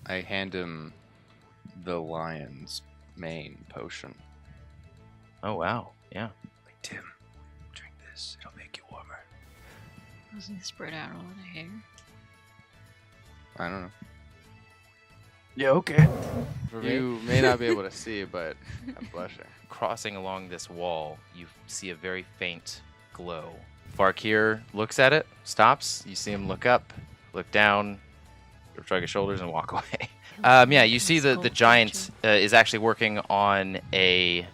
I hand him the lion's mane potion. Oh wow, yeah. Like, Tim, drink this. It'll make you warmer. Doesn't he spread out all the hair? I don't know. Yeah, okay. You may not be able to see, but I'm blushing. Crossing along this wall, you see a very faint glow. Farkir looks at it, stops. You see him look up, look down, shrug his shoulders, and walk away. Yeah, you see the giant is actually working on a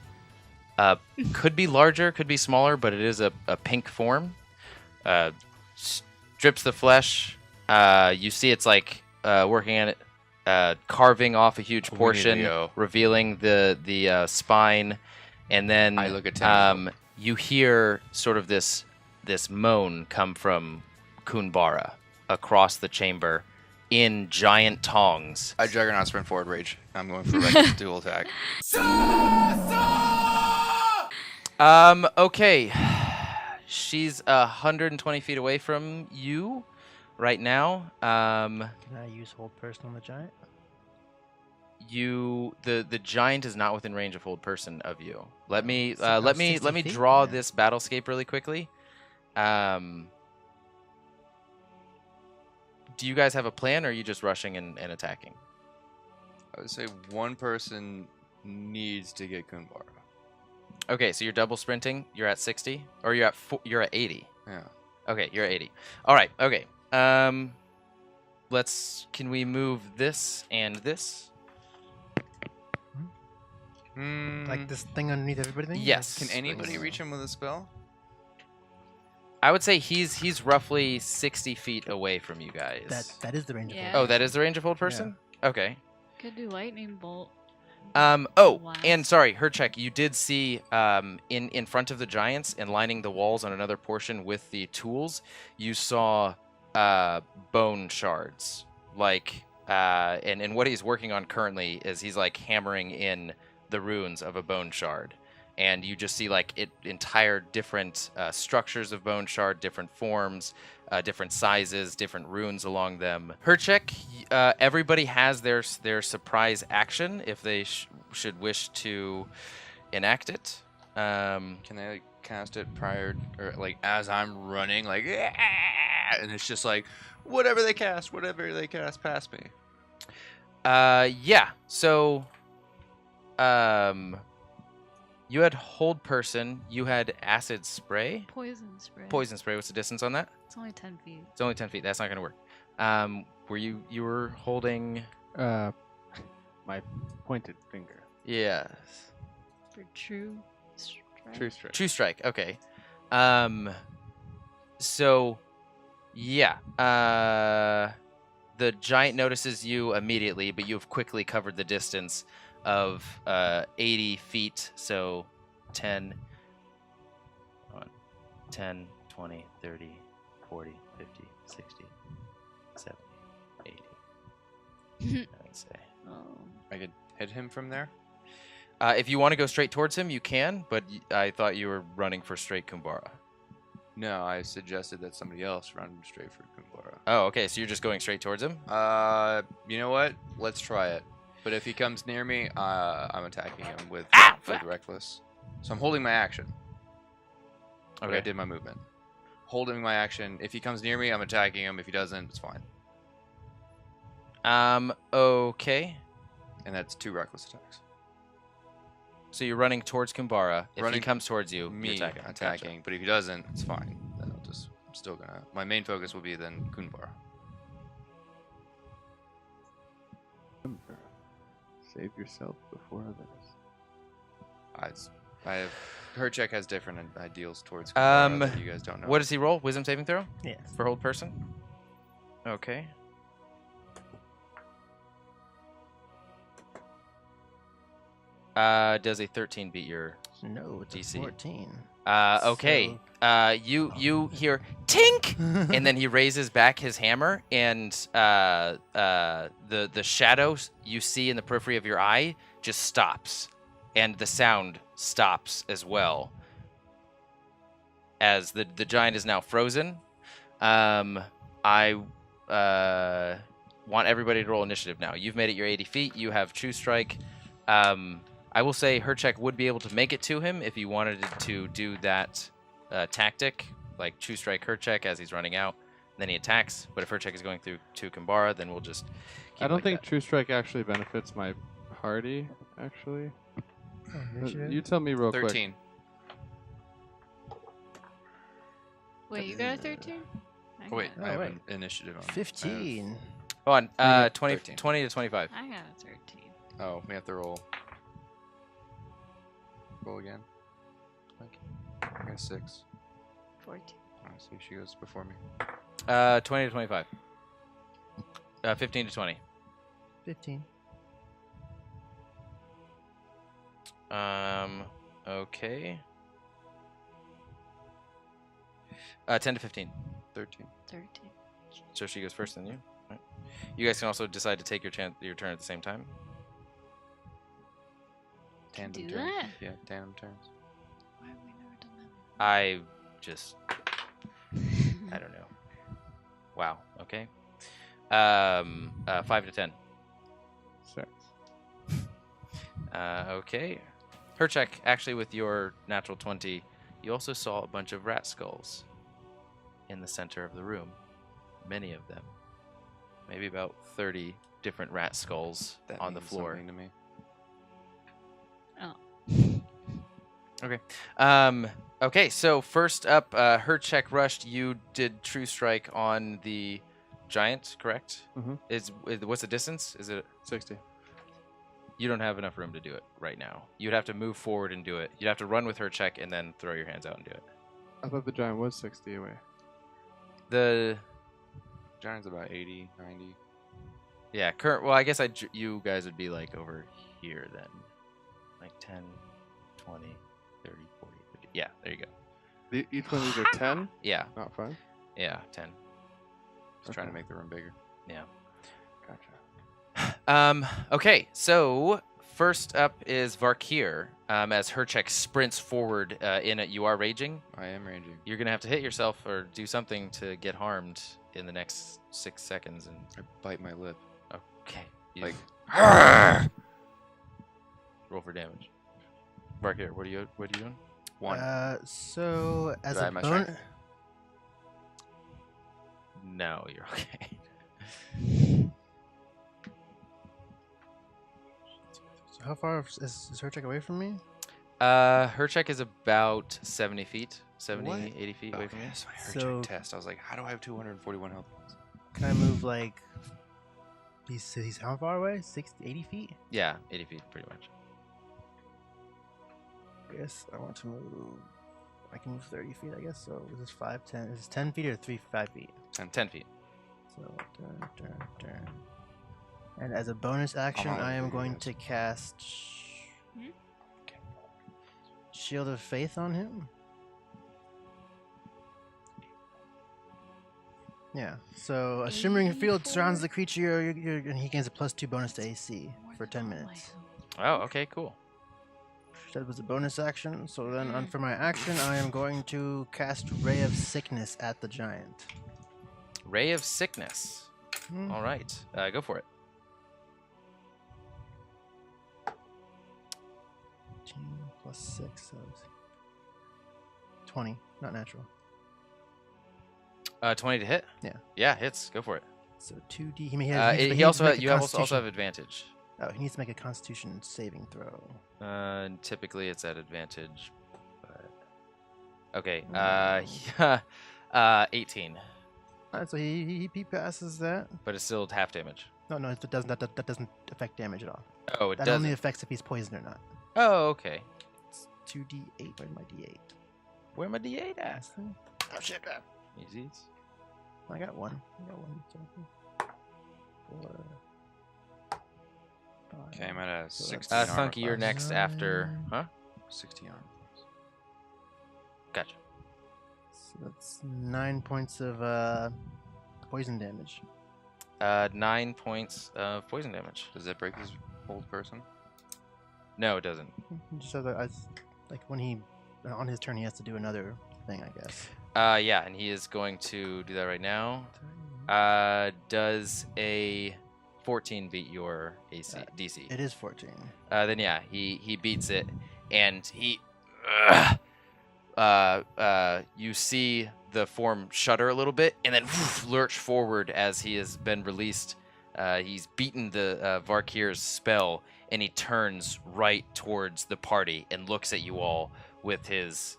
could be larger, could be smaller, but it is a pink form. Strips the flesh. You see it's like working on it. Carving off a huge portion, revealing the spine, and then I look at you hear sort of this moan come from Kunbara across the chamber in giant tongs. I Juggernaut sprint forward rage. I'm going for reckless dual attack. Okay. She's 120 feet away from you right now. Can I use hold person on the giant? The giant is not within range of hold person of you. Let me So let about me 60 let me feet? draw Yeah. this battlescape really quickly. Do you guys have a plan, or are you just rushing and attacking? I would say one person needs to get Kunbara. Okay, so you're double sprinting. You're at 60, or you're at 80. Yeah. Okay, you're at 80. All right. Okay. Can we move this and this? Like this thing underneath everybody? Thing? Yes. Can anybody reach him with a spell? I would say he's roughly 60 feet away from you guys. That is the range Yeah. of Oh, that is the range of hold person? Okay. Could do lightning bolt. Oh, Blast. and sorry, Hercheck, you did see in front of the giants and lining the walls on another portion with the tools, you saw bone shards. Like, and what he's working on currently is he's like hammering in the runes of a bone shard. And you just see like entire different structures of bone shard, different forms, different sizes, different runes along them. Hercheck, everybody has their surprise action if they should wish to enact it. Can they like cast it prior or like as I'm running, like, and it's just like whatever they cast past me. Yeah. So, you had hold person. You had acid spray. Poison spray. Poison spray. What's the distance on that? It's only 10 feet. It's only 10 feet. That's not going to work. Were you were holding? My pointed finger. Yes. For true strike. True strike. True strike. Okay. So, yeah. The giant notices you immediately, but you've quickly covered the distance of 80 feet. So, 10, 20, 30, 40, 50, 60, 70, 80. I'd say. I could hit him from there. If you want to go straight towards him, you can, but I thought you were running for straight Kunbara. No, I suggested that somebody else run straight for Kunbara. Oh, okay, so you're just going straight towards him? You know what? Let's try it. But if he comes near me, I'm attacking him with reckless. So I'm holding my action. But I Okay. did my movement. Holding my action. If he comes near me, I'm attacking him. If he doesn't, it's fine. Okay. And that's 2 reckless attacks. So you're running towards Kunbara. If he Running comes towards you, Me you're attacking. attacking. Gotcha. But if he doesn't, it's fine. Then I'm still gonna. My main focus will be then Kunbara. Remember, save yourself before others. Hercheck has different ideals towards Kunbara that you guys don't know. What does he roll? Wisdom saving throw Yes. for hold person? Okay. Does a 13 beat your No, it's DC. a 14. okay. You hear tink, and then he raises back his hammer, and the shadow you see in the periphery of your eye just stops, and the sound stops as well. As the giant is now frozen, want everybody to roll initiative now. You've made it your 80 feet. You have True Strike. I will say Hercheck would be able to make it to him if you wanted to do that tactic, like True Strike Hercheck as he's running out. Then he attacks. But if Hercheck is going through to Kambara, then we'll just keep I don't like think that. True Strike actually benefits my party, actually. Oh, initiative? You tell me real 13. Wait, you got a 13? Oh, wait, Oh, I have wait. an initiative on. 15. Hold on. 20 13. to 25. I got a 13. Oh, we have to roll. Roll again. I got 6. 14. Alright, see if she goes before me. 20 to 25. 15 to 20. 15. Okay. 10 to 15. 13. 13. So she goes first, then you. Right. You guys can also decide to take your turn at the same time. Tandem do turns. that? Yeah, tandem turns. Why have we never done I just, I don't know. Wow. Okay. 5 to 10. 6. Okay. Hercheck, actually, with your natural 20, you also saw a bunch of rat skulls in the center of the room. Many of them. Maybe about 30 different rat skulls That on the means floor. something to me. Okay. Okay, so first up, Hercheck rushed. You did True Strike on the giant, correct? Mhm. What's the distance? Is it 60. You don't have enough room to do it right now. You'd have to move forward and do it. You'd have to run with Hercheck and then throw your hands out and do it. I thought the giant was 60 away. The Giant's about 80, 90. yeah, well, I guess you guys would be like over here then. Like 10, 20, 30, 40, 50. Yeah, there you go. Each one of these are 10? Yeah, Not 5? yeah, 10. Just trying to Okay. make the room bigger. Yeah. Gotcha. Okay, so first up is Varkir. As Hercheck sprints forward in it, you are raging. I am ranging. You're gonna have to hit yourself or do something to get harmed in the next 6 seconds. And I bite my lip. okay, Like, roll for damage. Varkir, what are you doing? 1. So as Do I a have my bonus, strength? No, you're okay. so how far is Hercheck away from me? Hercheck is about 70 feet, 70, What? 80 feet away Okay, from you. that's my Hercheck So- test. I was like, how do I have 241 health points? Can I move like? He's how far away? 60, 80 feet? Yeah, 80 feet, pretty much. I guess I want to move. I can move 30 feet, I guess. So is this 5, 10? Is this 10 feet or 5 feet? 10 feet. So turn. And as a bonus action, on I am with you going guys. to cast Shield of Faith on him. Yeah. So a shimmering field surrounds the creature, and he gains a +2 bonus to AC for 10 minutes. Oh, okay, cool. That was a bonus action. So then, for my action, I am going to cast Ray of Sickness at the giant. Ray of Sickness. Hmm. All right, go for it. 15 plus 6, so 20. Not natural. 20 to hit. Yeah. Yeah, hits. Go for it. So 2d. He also You needs also to have advantage. Oh, he needs to make a Constitution saving throw. Typically, it's at advantage. But... Okay. 18. Alright, so he passes that. But it's still half damage. No, it doesn't. That doesn't affect damage at all. Oh, it That doesn't. only affects if he's poisoned or not. Oh, okay. It's 2d8. Where's my d8? Where my D8 at? This thing? Oh shit! Easies. I got one. So 4. 5. Okay, I'm at a So 60 that's- armor Thunkey, you're class. next after. Huh? 60 armor class. Gotcha. So that's 9 points of poison damage. 9 points of poison damage. Does that break this old person? No, it doesn't. He just has like when he on his turn he has to do another thing, I guess. Yeah, and he is going to do that right now. Does a 14 beat your AC DC? It is 14. Then yeah, he beats it, and you see the form shudder a little bit, and then lurch forward as he has been released. He's beaten the Varkir's spell, and he turns right towards the party and looks at you all with his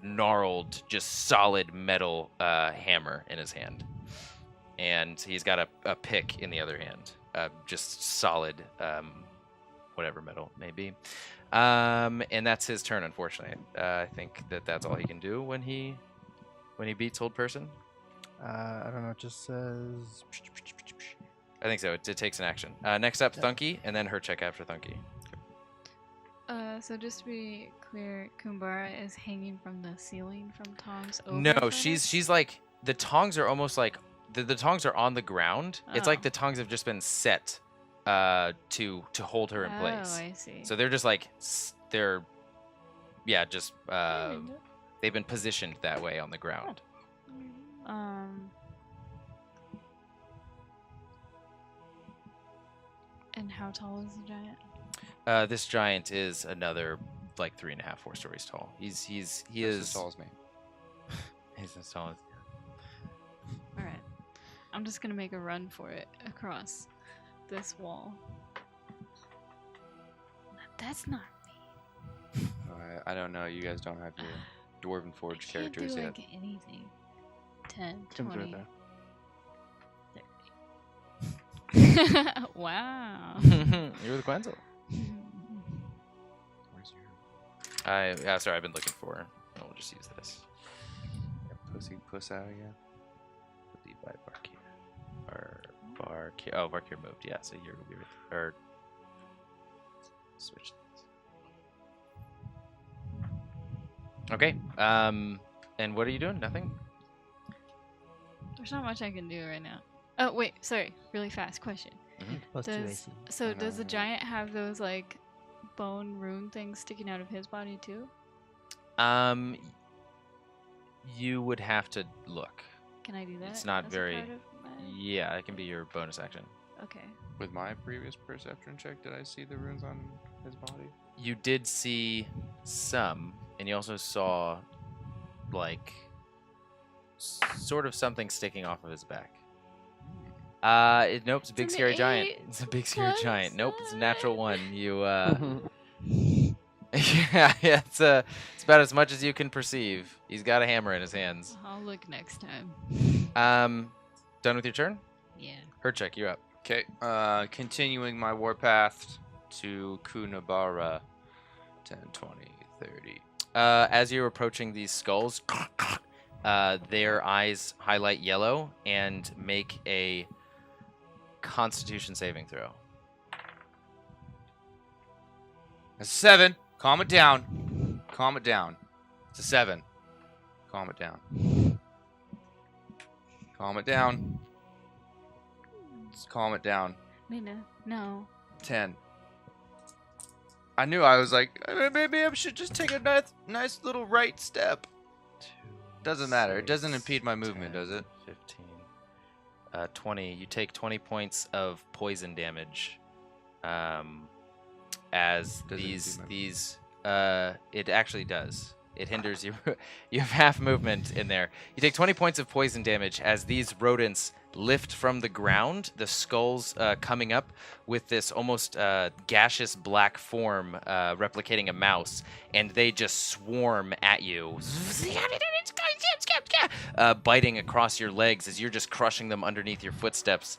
gnarled, just solid metal hammer in his hand, and he's got a pick in the other hand, just solid, whatever metal it may be. And that's his turn, unfortunately. I think that's all he can do when he beats Hold Person. I don't know. It just says. I think so. It takes an action. Next up, Thunkey, and then Hercheck after Thunkey. So just to be clear, Kumbara is hanging from the ceiling from tongs over. No, from it? she's like, the tongs are almost like the tongs are on the ground. It's like Oh. the tongs have just been set to hold her in place. Oh, I see. So they're just like they're just And, they've been positioned that way on the ground. And how tall is the giant? This giant is another like 3.5, 4 stories tall. He That's is as tall as me. He's as tall as All right. I'm just gonna make a run for it across this wall. That's not me. I don't know. You guys don't have your Dwarven Forge I can't characters do yet. like anything. 10, Tim's right 20, there. 30. Wow. You're the Quenzel. Where's your Sorry, I've been looking for. We'll just use this. puss out again? Lead by Varkir. Or Varkir. Oh, Varkir moved. Yeah, so you're gonna be or switch things. Okay. And what are you doing? Nothing. There's not much I can do right now. Oh wait, sorry. Really fast question. Plus 2 Does AC. so does the Uh, giant have those like bone rune things sticking out of his body too? You would have to look. Can I do that? It's not as a very- part of my- Yeah, it can be your bonus action. Okay. With my previous perception check, did I see the runes on his body? You did see some, and you also saw like sort of something sticking off of his back. Nope, it's a big an scary giant. 8 It's a big scary plus giant. Nope, it's a natural 1. 1. You yeah, it's about as much as you can perceive. He's got a hammer in his hands. I'll look next time. Done with your turn? Yeah. Hercheck, you're up. Okay, continuing my warpath to Kunabara. 10, 20, 30. As you're approaching these skulls, their eyes highlight yellow and make a Constitution saving throw. A 7. Calm it down. Calm it down. It's a 7. Calm it down. Calm it down. Just calm it down. Mina, no. 10. I knew I was like, maybe I should just take a nice little right step. Doesn't matter. It doesn't impede my movement, does it? 15. 20. You take 20 points of poison damage. As Does it these it actually does. It hinders you. You have half movement in there. You take 20 points of poison damage as these rodents lift from the ground, the skulls coming up with this almost gaseous black form replicating a mouse, and they just swarm at you, biting across your legs as you're just crushing them underneath your footsteps,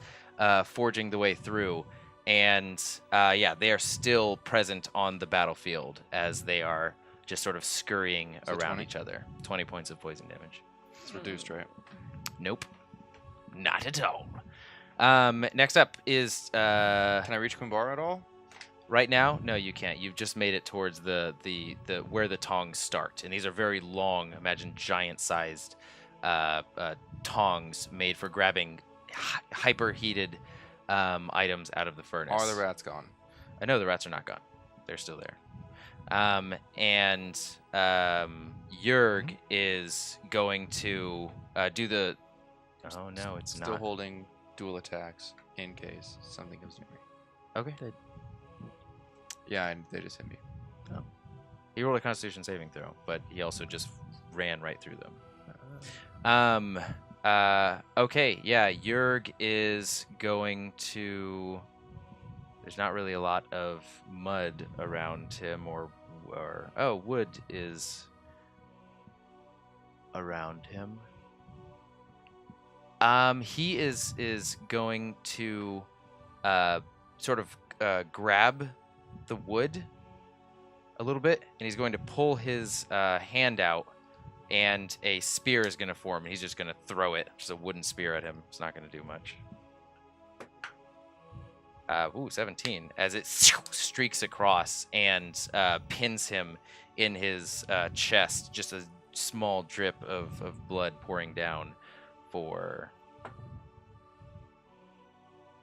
forging the way through. And yeah, they are still present on the battlefield as they are just sort of scurrying So around 20? each other. 20 points of poison damage. It's reduced, right? Nope. Not at all. Next up is Can I reach Kumbara at all? right now. No, you can't. You've just made it towards the where the tongs start, and these are very long. Imagine giant-sized tongs made for grabbing hyper-heated items out of the furnace. Are the rats gone? I know the rats are not gone. They're still there. And Yerg is going to do Oh no, it's Still not. holding dual attacks in case something comes near me. Okay. Yeah, and they just hit me. He rolled a Constitution saving throw, but he also just ran right through them. Okay, yeah, Yerg is going to... There's not really a lot of mud around him, or wood is around him. He is going to sort of grab the wood a little bit, and he's going to pull his hand out, and a spear is going to form, and he's just going to throw it, just a wooden spear at him. It's not going to do much. 17, as it streaks across and pins him in his chest, just a small drip of blood pouring down for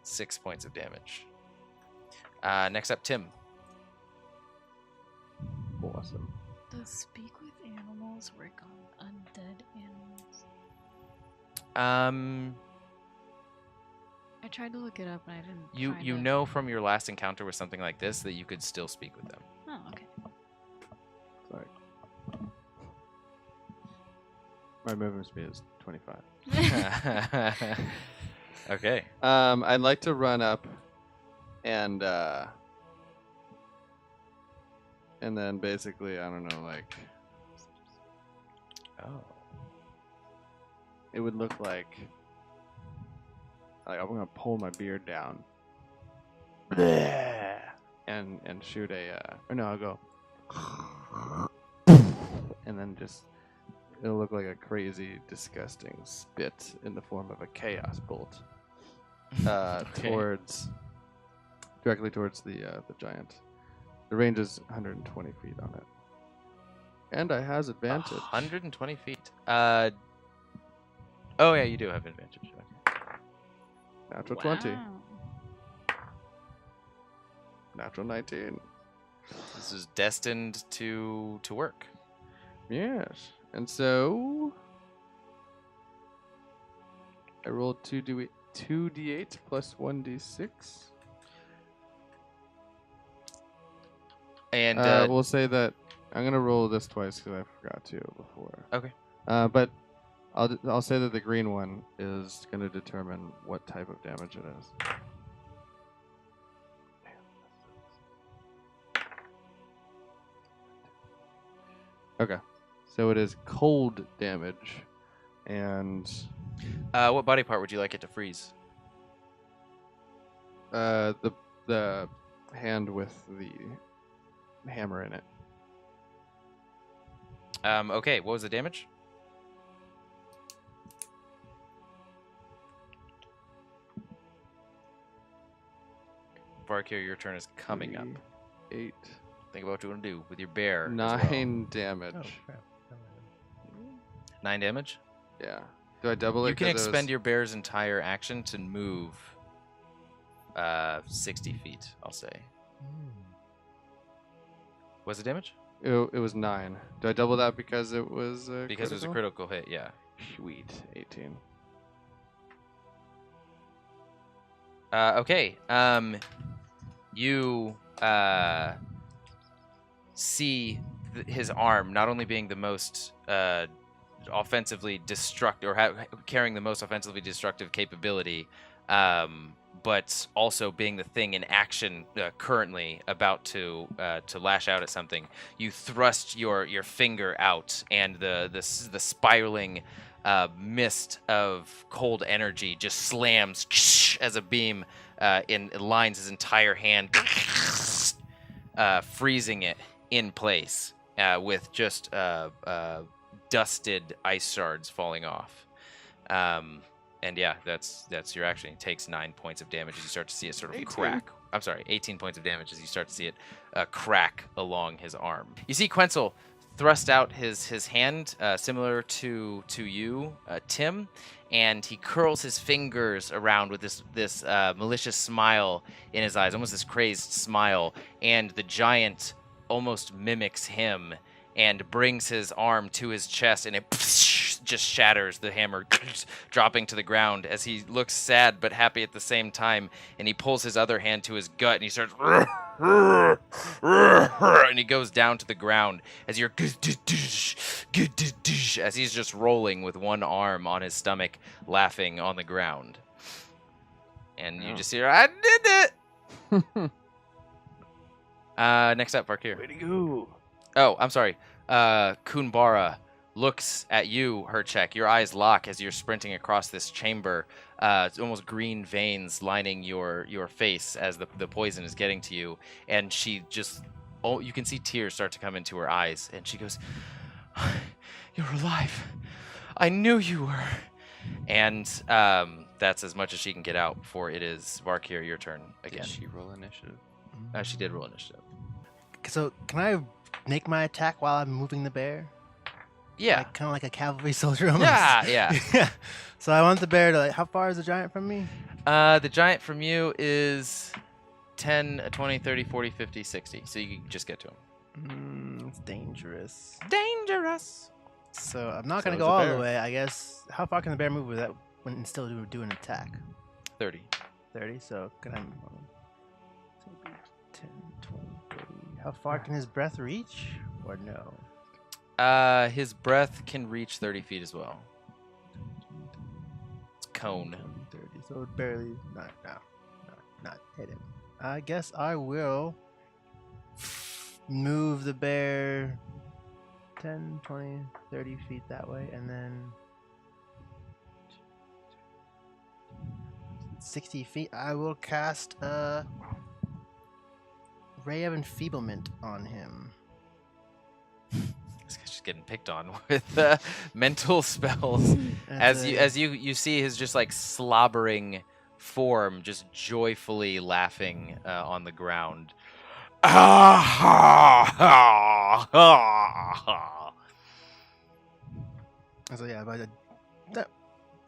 6 points of damage. Next up, Tim. Awesome. Does speak with animals work on undead animals? I tried to look it up, and I didn't. You know from your last encounter with something like this that you could still speak with them. Oh, okay. Sorry. My movement speed is 25. Okay. I'd like to run up and then basically, I don't know, like, Oh. it would look like I'm gonna pull my beard down and shoot or no, I'll go and then just it'll look like a crazy, disgusting spit in the form of a chaos bolt Okay. directly towards the giant. The range is 120 feet on it, and I has advantage. 120 feet. Oh yeah, you do have advantage. Okay. Natural 20, Wow. natural 19. This is destined to work. Yes, and so I rolled 2d8 plus 1d6. And We'll say that I'm gonna roll this twice because I forgot to before. Okay. But I'll say that the green one is gonna determine what type of damage it is. Okay, so it is cold damage, and what body part would you like it to freeze? the hand with the hammer in it. Okay, what was the damage? Varkir, your turn is coming up. 8, Think about what you want to do with your bear. as well. 9 damage. Oh, crap. 9 damage? Yeah. Do I double it? You can 'cause it was- expend your bear's entire action to move 60 feet, I'll say. What's the damage? It was 9. Do I double that because it was Because it was a critical hit, yeah. Sweet. 18. Okay. You see his arm not only being the most offensively destructive, or carrying the most offensively destructive capability, but also being the thing in action currently about to lash out at something. You thrust your finger out, and the spiraling mist of cold energy just slams as a beam lines his entire hand, freezing it in place with just dusted ice shards falling off. And yeah, that's your action. It takes 9 points of damage as you start to see it sort of 18. crack. I'm sorry, 18 points of damage as you start to see it crack along his arm. You see Quetzal thrust out his hand, similar to you, Tim, and he curls his fingers around with this malicious smile in his eyes, almost this crazed smile, and the giant almost mimics him and brings his arm to his chest, and it just shatters, the hammer dropping to the ground as he looks sad but happy at the same time, and he pulls his other hand to his gut and he starts and he goes down to the ground as you're as he's just rolling with one arm on his stomach, laughing on the ground. And you just hear, I did it! Next up, Varkir. Way to go. Oh, I'm sorry. Kunbara looks at you, Hercheck. Your eyes lock as you're sprinting across this chamber. It's almost green veins lining your face as the poison is getting to you. And she just, you can see tears start to come into her eyes. And she goes, "You're alive. I knew you were." And that's as much as she can get out before it is Varkir, your turn again. Did she roll initiative? She did roll initiative. So can I make my attack while I'm moving the bear? Yeah. Like, kind of like a cavalry soldier almost. Yeah. So I want the bear to, like, how far is the giant from me? The giant from you is 10, 20, 30, 40, 50, 60. So you can just get to him. It's dangerous. Dangerous. So I'm not So going to is go the all bear. the way, I guess. How far can the bear move with that when still do an attack? 30. 30, so can I... 10, 20, 30. How far can his breath reach? Or no? His breath can reach 30 feet as well. It's cone. 20, 30, so it barely... Not hit him. I guess I will move the bear 10, 20, 30 feet that way, and then 60 feet, I will cast a Ray of Enfeeblement on him. This guy's just getting picked on with mental spells. That's As you see his just like slobbering form just joyfully laughing on the ground. So yeah, but that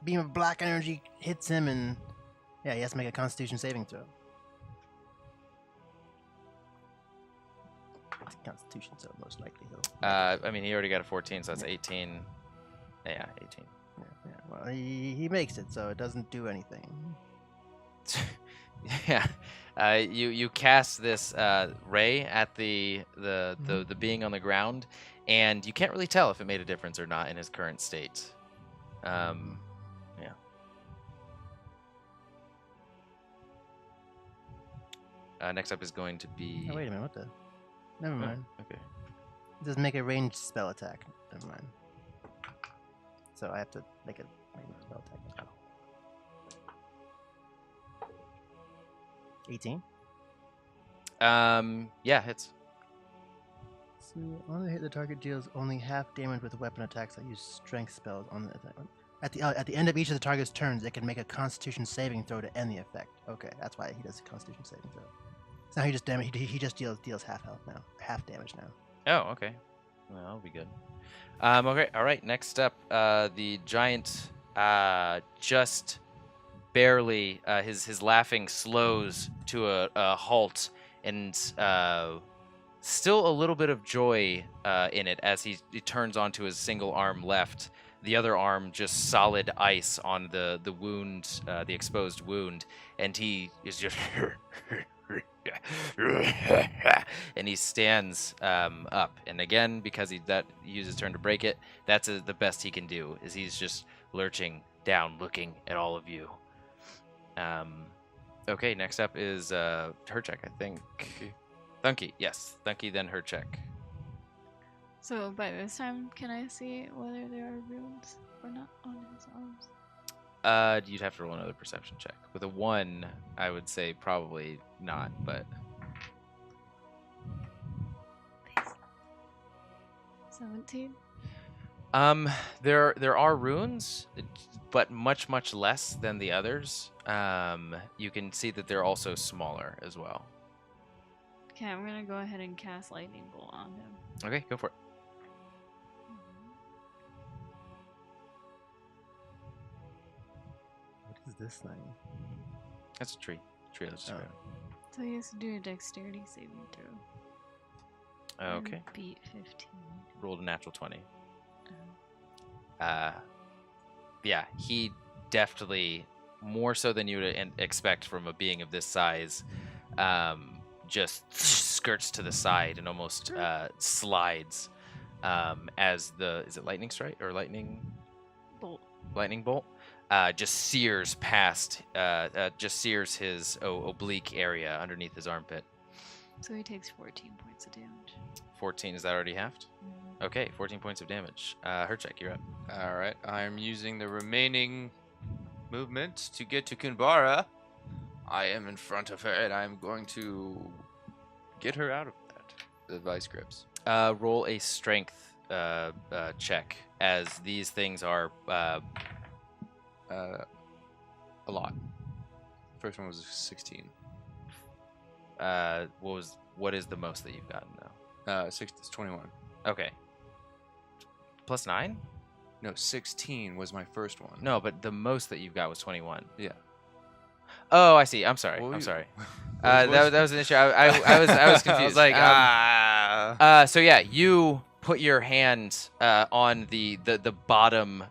beam of black energy hits him, and yeah, he has to make a Constitution saving throw. It's Constitution, so most likely he'll. I mean, he already got a 14, so that's 18. Yeah, 18. Yeah. Well, he makes it, so it doesn't do anything. Yeah, you cast this ray at the being on the ground, and you can't really tell if it made a difference or not in his current state. Yeah. Next up is going to be. Oh, wait a minute, what the? Never Oh, mind. okay. It doesn't make a ranged spell attack. Never mind. So I have to make a ranged spell attack. 18. Yeah, hits. So on the hit, the target deals only half damage with weapon attacks that use strength spells on the attack. At the end of each of the target's turns, it can make a Constitution saving throw to end the effect. Okay, that's why he does a Constitution saving throw. So now he just he just deals half health now, half damage now. Oh, okay. Well, that'll be good. Okay, all right. Next up, the giant just barely his laughing slows to a halt, and still a little bit of joy in it as he turns onto his single arm left. The other arm just solid ice on the wound, the exposed wound, and he is just and he stands up. And again, because he used his turn to break it, that's the best he can do. Is he's just lurching down, looking at all of you. Okay, next up is Hercheck, I think. Thunkey, yes. Thunkey, then Hercheck. So by this time, can I see whether there are runes or not on his arms? You'd have to roll another perception check. With a 1, I would say probably not, but 17. There are runes, but much less than the others. You can see that they're also smaller as well. Okay, I'm gonna go ahead and cast Lightning Bolt on him. Okay, go for it. What is this thing? That's a tree. Tree that's Oh. So he has to do a Dexterity saving throw. Okay. And beat 15. Rolled a natural 20. yeah, he deftly, more so than you would expect from a being of this size, just skirts to the side and almost slides as the, is it lightning strike or lightning bolt? Just sears past, just sears his oblique area underneath his armpit. So he takes 14 points of damage. 14, is that already halved? Okay, 14 points of damage. Hercheck, you're up. All right, I'm using the remaining movement to get to Kunbara. I am in front of her, and I'm going to get her out of the vice grips. Roll a strength check, as these things are A lot. First one was 16. What is the most that you've gotten now? It's 21. Okay. Plus 9? No, 16 was my first one. No, but the most that you've got was 21. Yeah. Oh, I see. I'm sorry. What I'm you- sorry. What That was an issue. I was confused. I was like, So yeah, you put your hand on the bottom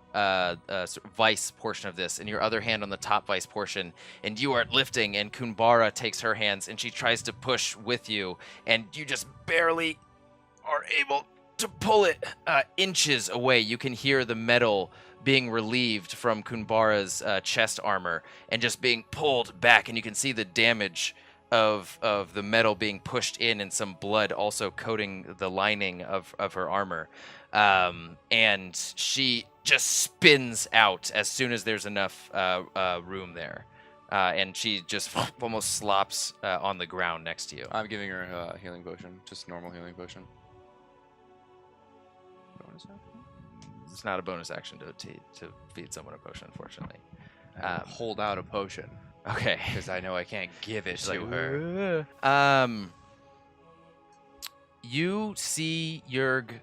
vice portion of this, and your other hand on the top vice portion, and you are lifting, and Kunbara takes her hands, and she tries to push with you, and you just barely are able to pull it inches away. You can hear the metal being relieved from Kunbara's chest armor and just being pulled back, and you can see the damage of the metal being pushed in and some blood also coating the lining of her armor. And she just spins out as soon as there's enough room there. And she just almost slops on the ground next to you. I'm giving her a healing potion, just normal healing potion. Bonus action? It's not a bonus action to feed someone a potion, unfortunately. Hold out a potion. Okay. Because I know I can't give it She's to like, her. You see Yerg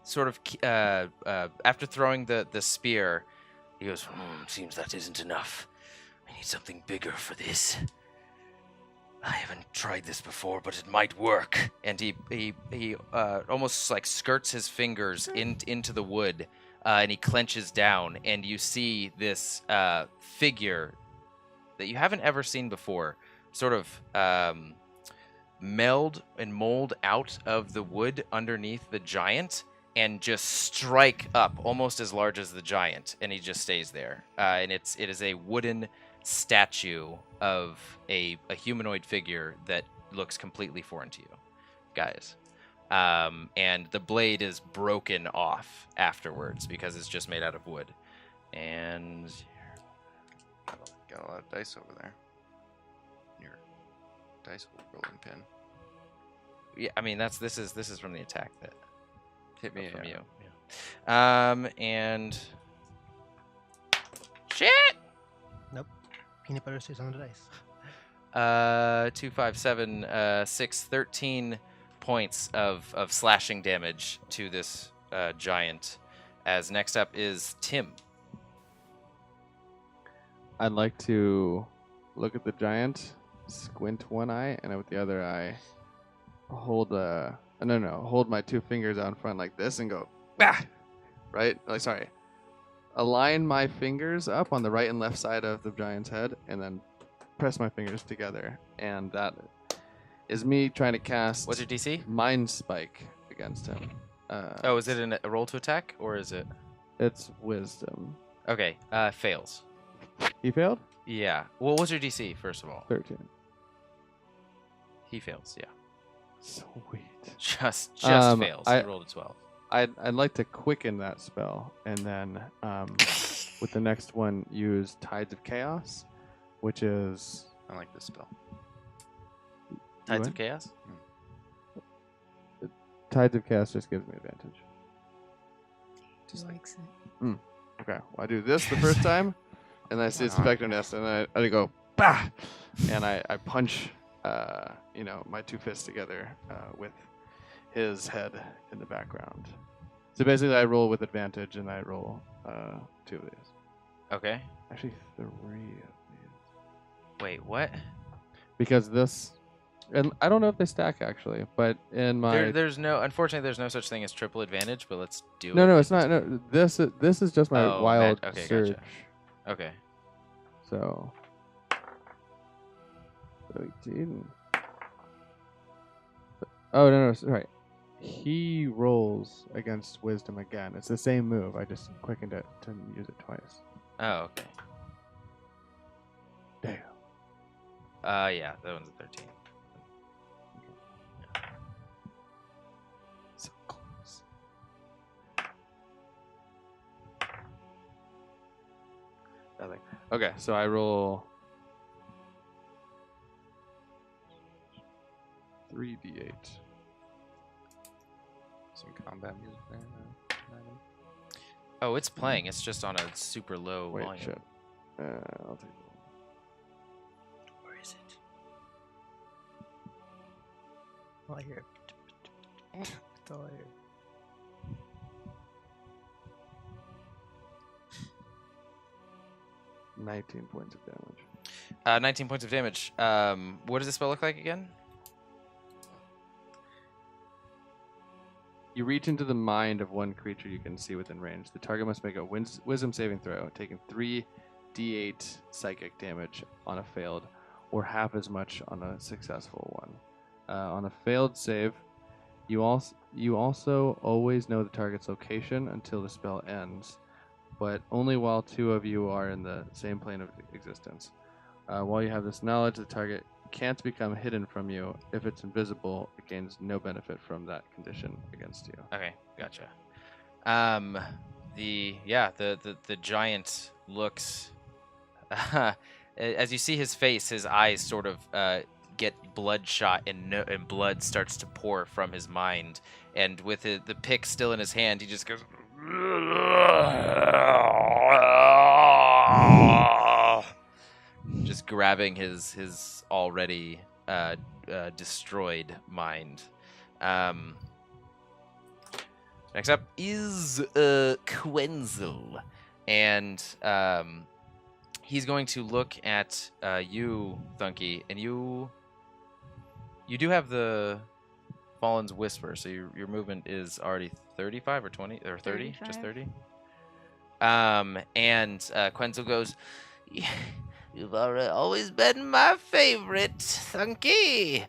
sort of after throwing the spear, he goes, seems that isn't enough. I need something bigger for this. I haven't tried this before, but it might work. And he almost like skirts his fingers into the wood, and he clenches down, and you see this figure that you haven't ever seen before, sort of meld and mold out of the wood underneath the giant, and just strike up, almost as large as the giant, and he just stays there. And it is a wooden statue of a humanoid figure that looks completely foreign to you guys, and the blade is broken off afterwards because it's just made out of wood. And Got a lot of dice over there. Your dice rolling pin. yeah, I mean this is from the attack that Hit me from yeah. you. Yeah. And shit. Peanut butter stays on the dice. 2, 5, 7, 6, 13 points of slashing damage to this giant. As next up is Tim. I'd like to look at the giant, squint one eye, and with the other eye, hold hold my two fingers out in front like this and go, bah! Right? Like, sorry. Align my fingers up on the right and left side of the giant's head, and then press my fingers together. And that is me trying to cast What's your DC? Mind Spike against him. Is it a roll to attack, or is it? It's Wisdom. Okay, fails. He failed? Yeah. What was your DC, first of all? 13. He fails, yeah. Sweet. Just Um, fails. I- He rolled a 12. I'd like to quicken that spell, and then with the next one, use Tides of Chaos, which is... I like this spell. Tides what? of Chaos? Tides of Chaos just gives me advantage. Just likes it. Okay, well, I do this the first time, and I see its effectiveness, and I go, bah! And I punch, my two fists together with his head in the background. So basically, I roll with advantage, and I roll 2 of these. Okay. Actually, 3 of these. Wait, what? Because this And I don't know if they stack actually, but in my Unfortunately, there's no such thing as triple advantage. But let's do it. no, it's not. No, this is just my Oh, wild okay, search. gotcha. Okay. So 18. Oh no, right. He rolls against wisdom again. It's the same move. I just quickened it to use it twice. Oh, okay. Damn. Yeah, that one's a 13. So close. Nothing. Okay, so I roll 3d8. Some combat music there. Oh, it's playing. It's just on a super low Wait, volume. shit. I'll take it. Where is it? Oh, I hear it. That's all I hear. 19 points of damage. 19 points of damage. What does the spell look like again? You reach into the mind of one creature you can see within range. The target must make a wisdom saving throw, taking 3d8 psychic damage on a failed, or half as much on a successful one. On a failed save, you also always know the target's location until the spell ends, but only while two of you are in the same plane of existence. While you have this knowledge, the target can't become hidden from you. If it's invisible, it gains no benefit from that condition against you. Okay, gotcha. The giant looks as you see his face, his eyes sort of get bloodshot, and blood starts to pour from his mind. And with the pick still in his hand, he just goes, just grabbing his already destroyed mind. Next up is Quenzel, and he's going to look at you, Thunkey, and you do have the Fallen's Whisper, so your movement is already 35 or 20 or 30, 35. just 30. And Quenzel goes, "You've always been my favorite, Thunkey.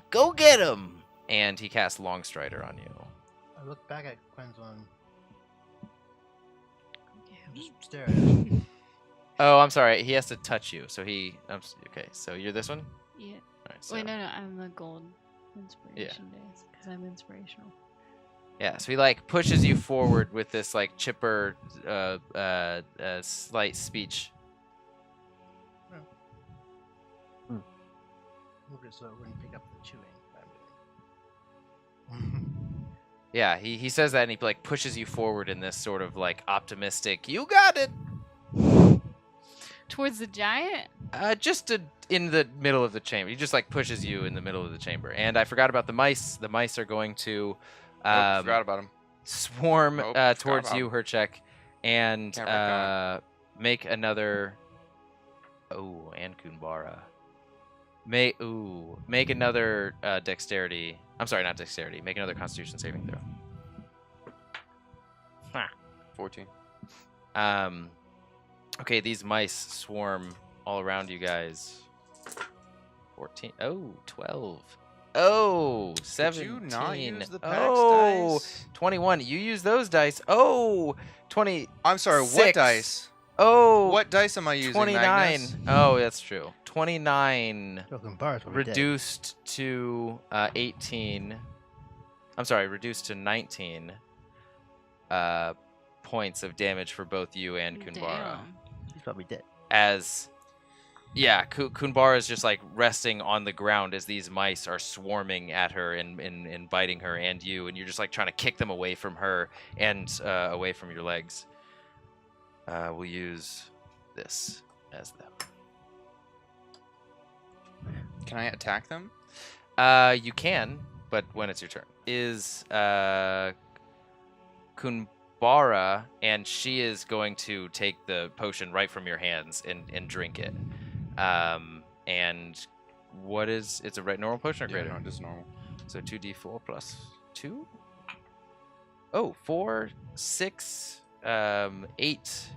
Go get him!" And he casts Longstrider on you. I look back at Quenzel and Yeah. stare at him. Oh, I'm sorry. He has to touch you. So okay. So you're this one. Yeah. All right, so, Wait, no, I'm the gold inspiration days because I'm inspirational. Yeah. So he like pushes you forward with this like chipper, slight speech. Moved it so it wouldn't pick up the chewing that I'm doing. Yeah. He says that, and he like pushes you forward in this sort of like optimistic. You got it. Towards the giant? Just in the middle of the chamber. He just like pushes you in the middle of the chamber. And I forgot about the mice. The mice are going to Forgot about him. swarm Forgot towards about you, Hercheck, and Can't reckon make another. Oh, and Kunbara. Make another dexterity. I'm sorry, not dexterity. Make another Constitution saving throw. 14. Okay, these mice swarm all around you guys. 14. Oh, 12. Oh, 17. Did you not use the PAX oh, dice? 21. You use those dice. Oh, 20. I'm sorry, what 6. dice? Oh, What dice am I using, 29. Magnus? Oh, that's true. 29 Broken bars will be dead. reduced to 18. I'm sorry, reduced to 19 points of damage for both you and Kunbara. Damn. He's probably dead. As Kunbara is just like resting on the ground as these mice are swarming at her and biting her and you, and you're just like trying to kick them away from her and away from your legs. We'll use this as them. Can I attack them? You can, but when it's your turn. Is Kunbara, and she is going to take the potion right from your hands and drink it. And What is? It's a normal potion or Yeah, greater? no, just normal. So 2d4 plus 2. Oh, 4, 6, 8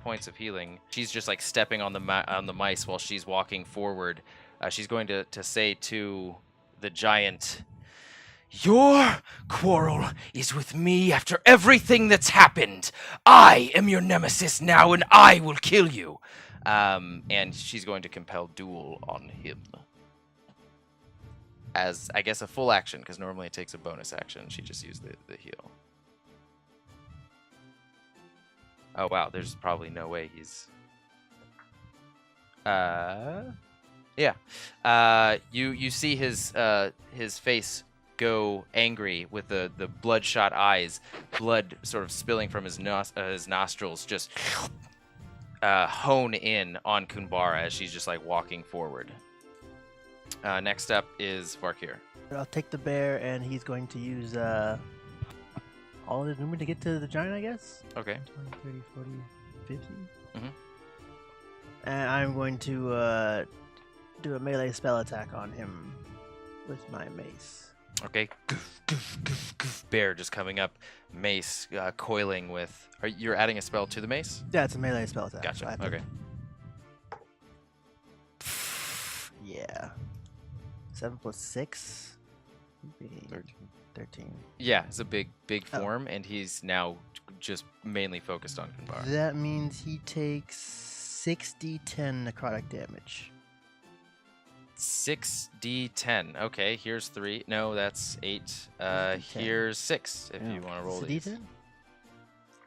points of healing. She's just like stepping on the mice while she's walking forward. She's going to say to the giant, "Your quarrel is with me after everything that's happened. I am your nemesis now, and I will kill you." And she's going to compel duel on him. As, I guess, a full action, because normally it takes a bonus action. She just used the heal. Oh, wow. There's probably no way he's... Yeah. You see his face go angry with the bloodshot eyes, blood sort of spilling from his nostrils, just hone in on Kunbara as she's just like walking forward. Next up is Varkir. I'll take the bear, and he's going to use all of his movement to get to the giant, I guess. Okay. 20, 30, 40, 50. Mhm. And I'm going to do a melee spell attack on him with my mace. Okay. Goof, goof, goof, goof. Bear just coming up, mace coiling with... You're adding a spell to the mace? Yeah, it's a melee spell attack. Gotcha. so I have to- Okay. Yeah. 7 plus 6 would be 13. Yeah, it's a big Oh. form, and he's now just mainly focused on Kunbara. That means he takes 6d10 necrotic damage. 6d10. Okay, here's 3. No, that's 8. D10. Here's 6 if you want to roll It's a these. d10?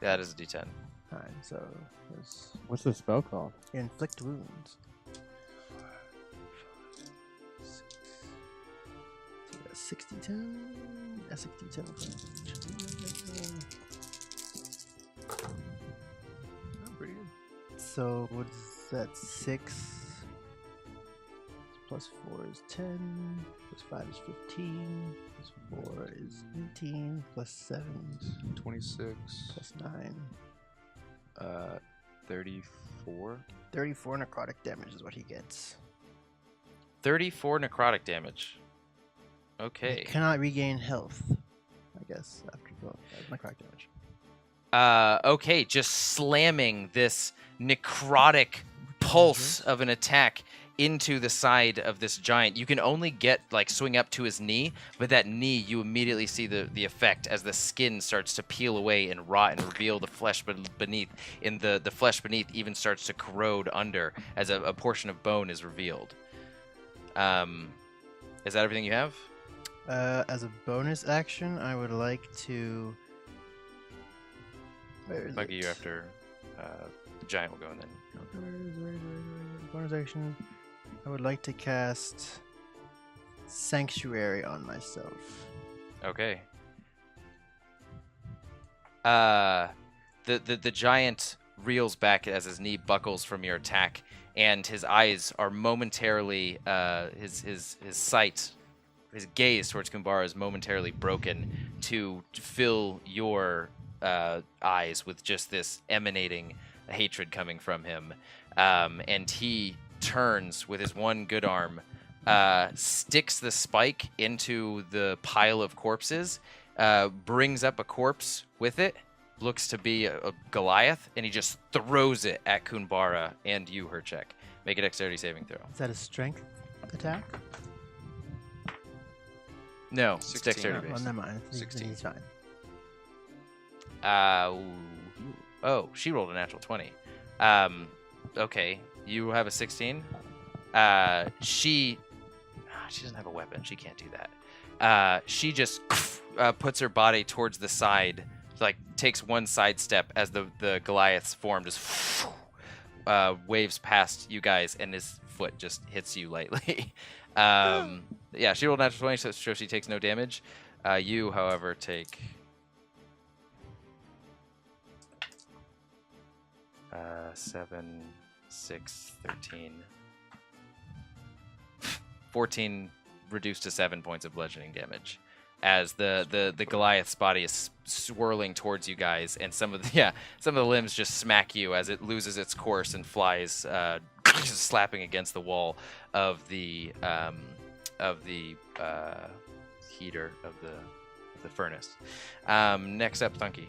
That is a d10. Fine, so there's What's the spell called? inflict wounds. 6d10. Yeah, 6d10. Oh, pretty good. So what's that? 6 plus 4 is 10. Plus 5 is 15. Plus 4 is 18. Plus 7 is 26. plus 9. 34. 34 necrotic damage is what he gets. 34 necrotic damage. He Okay. cannot regain health, I guess, after necrotic damage. Okay, just slamming this necrotic pulse of an attack into the side of this giant. You can only get, like, swing up to his knee, but that knee, you immediately see the effect as the skin starts to peel away and rot and reveal the flesh beneath. And the flesh beneath even starts to corrode under as a portion of bone is revealed. Is that everything you have? As a bonus action, I would like to. Where is Buggy it? you after the giant will go and then. Where is it? Bonus action. I would like to cast Sanctuary on myself. Okay. The giant reels back as his knee buckles from your attack, and his eyes are momentarily his sight, his gaze towards Kunbara is momentarily broken to fill your eyes with just this emanating hatred coming from him, and he turns with his one good arm, sticks the spike into the pile of corpses, brings up a corpse with it, looks to be a Goliath, and he just throws it at Kunbara and you, Hercheck. Make a dexterity saving throw. Is that a strength attack? No, it's 16. dexterity Well, based. never mind. 16. He's fine. Oh, she rolled a natural 20. Okay, you have a 16. She doesn't have a weapon. She can't do that. She just puts her body towards the side, like takes one side step as the Goliath's form just waves past you guys, and his foot just hits you lightly. Yeah, she rolled a natural 20, so she takes no damage. You, however, take 7, 6, 13, 14 reduced to 7 points of bludgeoning damage as the Goliath's body is swirling towards you guys, and some of the limbs just smack you as it loses its course and flies just slapping against the wall of the heater of the furnace. Next up, Thunkey.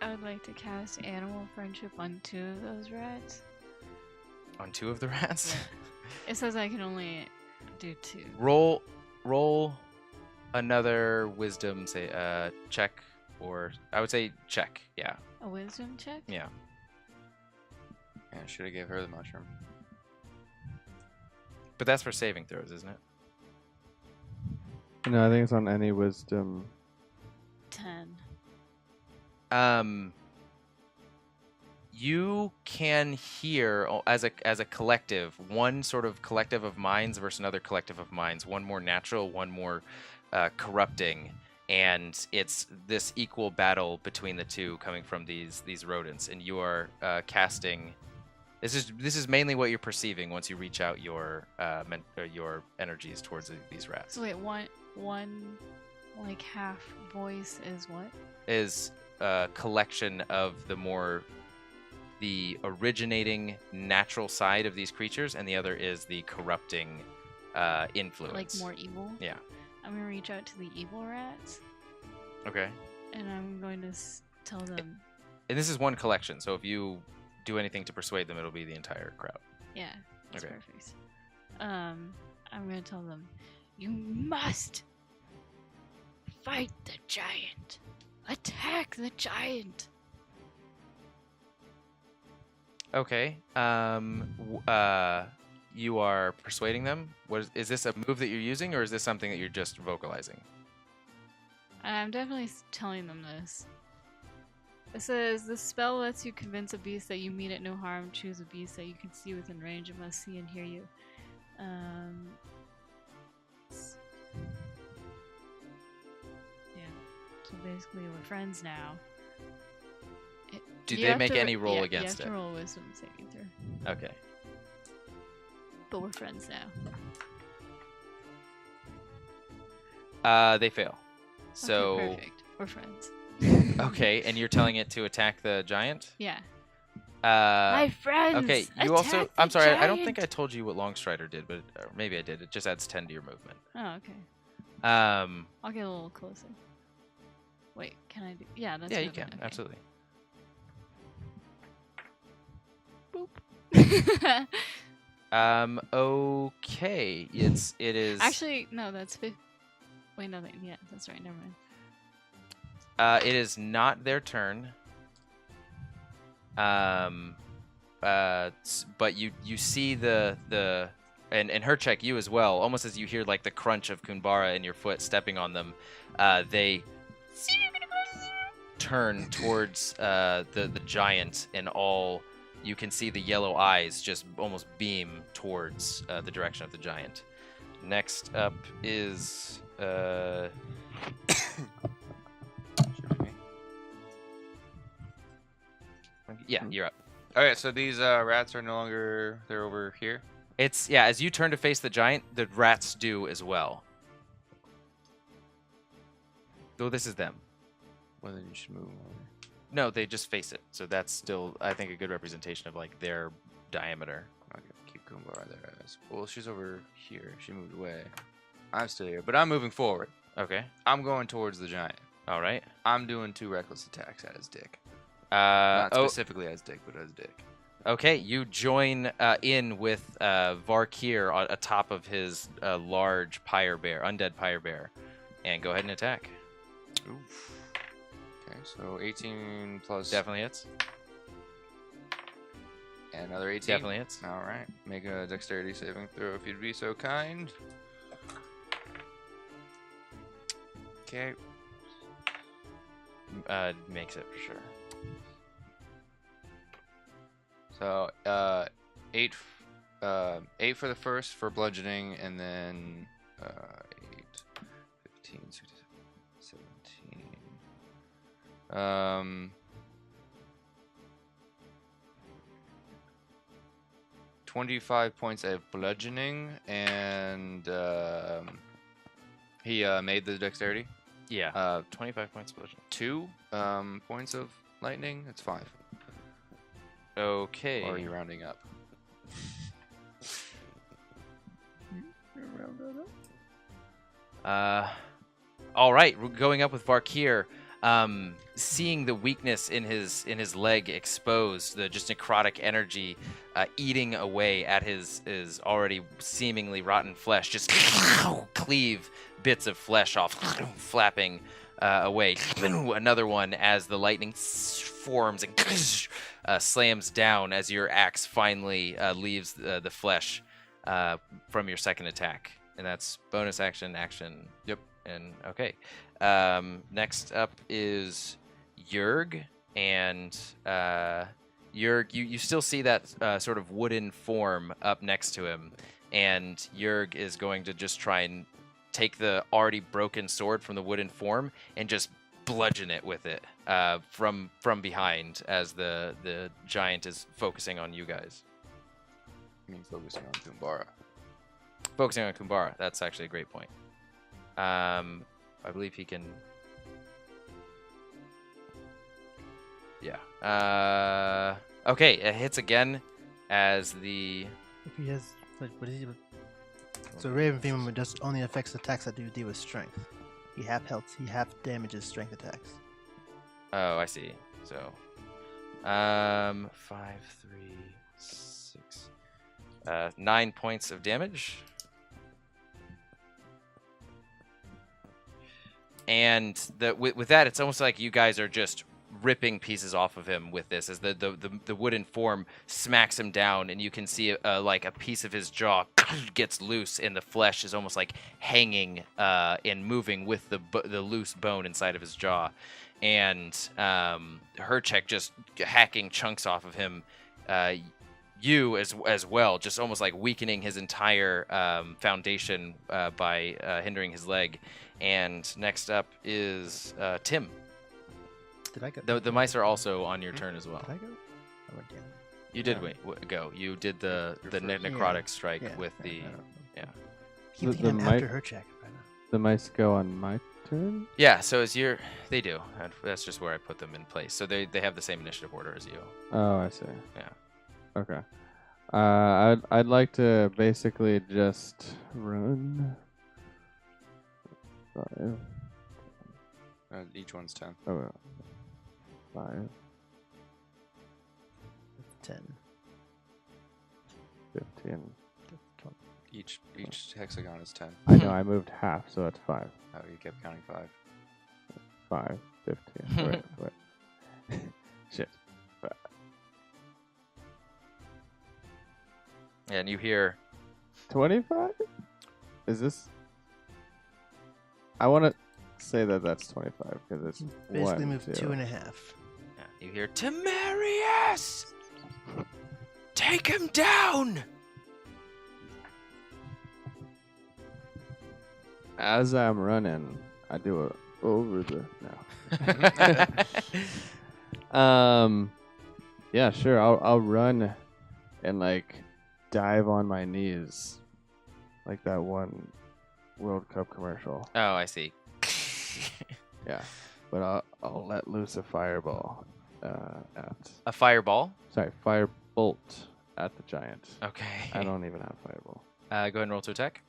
I would like to cast Animal Friendship on 2 of those rats. On 2 of the rats. It says I can only do 2. Roll another wisdom check, or I would say check. Yeah. A wisdom check? Yeah. Yeah, should have gave her the mushroom. But that's for saving throws, isn't it? No, I think it's on any wisdom. 10. You can hear as a collective, one sort of collective of minds versus another collective of minds, one more natural, one more corrupting, and it's this equal battle between the two coming from these rodents, and you are casting. This is mainly what you're perceiving once you reach out your energies towards these rats. So wait, one like half voice is what? Is a collection of the originating natural side of these creatures, and the other is the corrupting influence. Like more evil? Yeah. I'm going to reach out to the evil rats. Okay. And I'm going to tell them. And this is one collection, so if you do anything to persuade them, it'll be the entire crowd. Yeah, that's Okay. perfect. I'm going to tell them, you must fight the giant. Attack the giant. Okay. You are persuading them. Is this a move that you're using, or is this something that you're just vocalizing? I'm definitely telling them this. It says, this spell lets you convince a beast that you mean it no harm. Choose a beast that you can see within range and must see and hear you. Yeah. So basically, we're friends now. Do You they have make to- any roll yeah, against you it? have to roll a wisdom saving throw. Okay. But we're friends They fail. So Okay, perfect. We're friends. okay, and you're telling it to attack the giant? Yeah. My friends. Okay, you also. I'm sorry, I don't think I told you what Longstrider did, but or maybe I did. It just adds 10 to your movement. Oh, okay. Um. I'll get a little closer. Wait, can I do? Yeah, that's. Yeah, you movement, can okay. absolutely. Boop. Okay. It is. Actually, no. That's Wait, no. Yeah, that's right. Never mind. It is not their turn. But you see the and Hercheck, you as well. Almost as you hear like the crunch of Kunbara in your foot stepping on them, they turn towards the giant, and all you can see the yellow eyes just almost beam towards the direction of the giant. Next up is yeah, you're up. Okay, so these rats are no longer. They're over here. It's yeah. As you turn to face the giant, the rats do as well. Though this is them. Well, then you should move over. No, they just face it. So that's still, I think, a good representation of like their diameter. Okay, keep Kumbara there. Well, she's over here. She moved away. I'm still here, but I'm moving forward. Okay. I'm going towards the giant. All right. I'm doing 2 reckless attacks at his dick. Not Not specifically at his dick, but at his dick. Okay, you join in with Varkir on atop of his large pyre bear, undead pyre bear, and go ahead and attack. Oof. Okay, so 18 plus. Definitely hits. And another 18. Definitely hits. All right. Make a dexterity saving throw if you'd be so kind. Okay. Makes it for sure. So 8 for the first for bludgeoning, and then 8, 15, 16, 17. 25 points of bludgeoning, and he made the dexterity. Yeah. 25 points of bludgeoning. 2 points of lightning. It's 5. Okay. Or are you rounding up? All right, we're going up with Varkir. Seeing the weakness in his leg exposed, the just necrotic energy eating away at his already seemingly rotten flesh, just cleave bits of flesh off, flapping away. Another one as the lightning forms and slams down as your axe finally leaves the flesh from your second attack. And that's bonus action. Yep. And okay. Next up is Yerg, and Yerg, you still see that sort of wooden form up next to him, and Yerg is going to just try and take the already broken sword from the wooden form and just bludgeon it with it from behind as the giant is focusing on you guys. I mean, focusing on Kumbara. Focusing on Kumbara. That's actually a great point. I believe he can. Yeah. Okay, it hits again as the. If he has, like, what is he? So Raven Femur just only affects attacks that do deal with strength. He half damages strength attacks. Oh, I see. So, 5, 3, 6, 9 points of damage. And with that, it's almost like you guys are just ripping pieces off of him with this, as the wooden form smacks him down, and you can see like a piece of his jaw gets loose, and the flesh is almost like hanging and moving with the loose bone inside of his jaw. And Hercheck just hacking chunks off of him. You as well, just almost like weakening his entire foundation by hindering his leg. And next up is Tim. Did I go? The mice are also on your turn as well. Did I go? I went down. You did go. You did the necrotic strike with the. Yeah. Keep thinking I'm after Hercheck right now. The mice go on my turn? Yeah, so as they do. That's just where I put them in place. So they have the same initiative order as you. Oh, I see. Yeah. Okay. I'd like to basically just run. 5. Each one's 10. Oh, 5. 10. 15. Each hexagon is 10. I know, I moved half, so that's 5. Oh, you kept counting 5. 5, 15. Wait. Shit. And you hear 25? Is this? I want to say that that's 25 because it's Basically 1, moved 2. 2.5. Yeah, you hear Timarius! Take him down! As I'm running, I do it over the Yeah, sure. I'll run and like dive on my knees, like that one World Cup commercial. Oh, I see. Yeah, but I'll let loose a fireball at. A fireball? Sorry, firebolt at the giant. Okay. I don't even have fireball. Go ahead and roll to attack.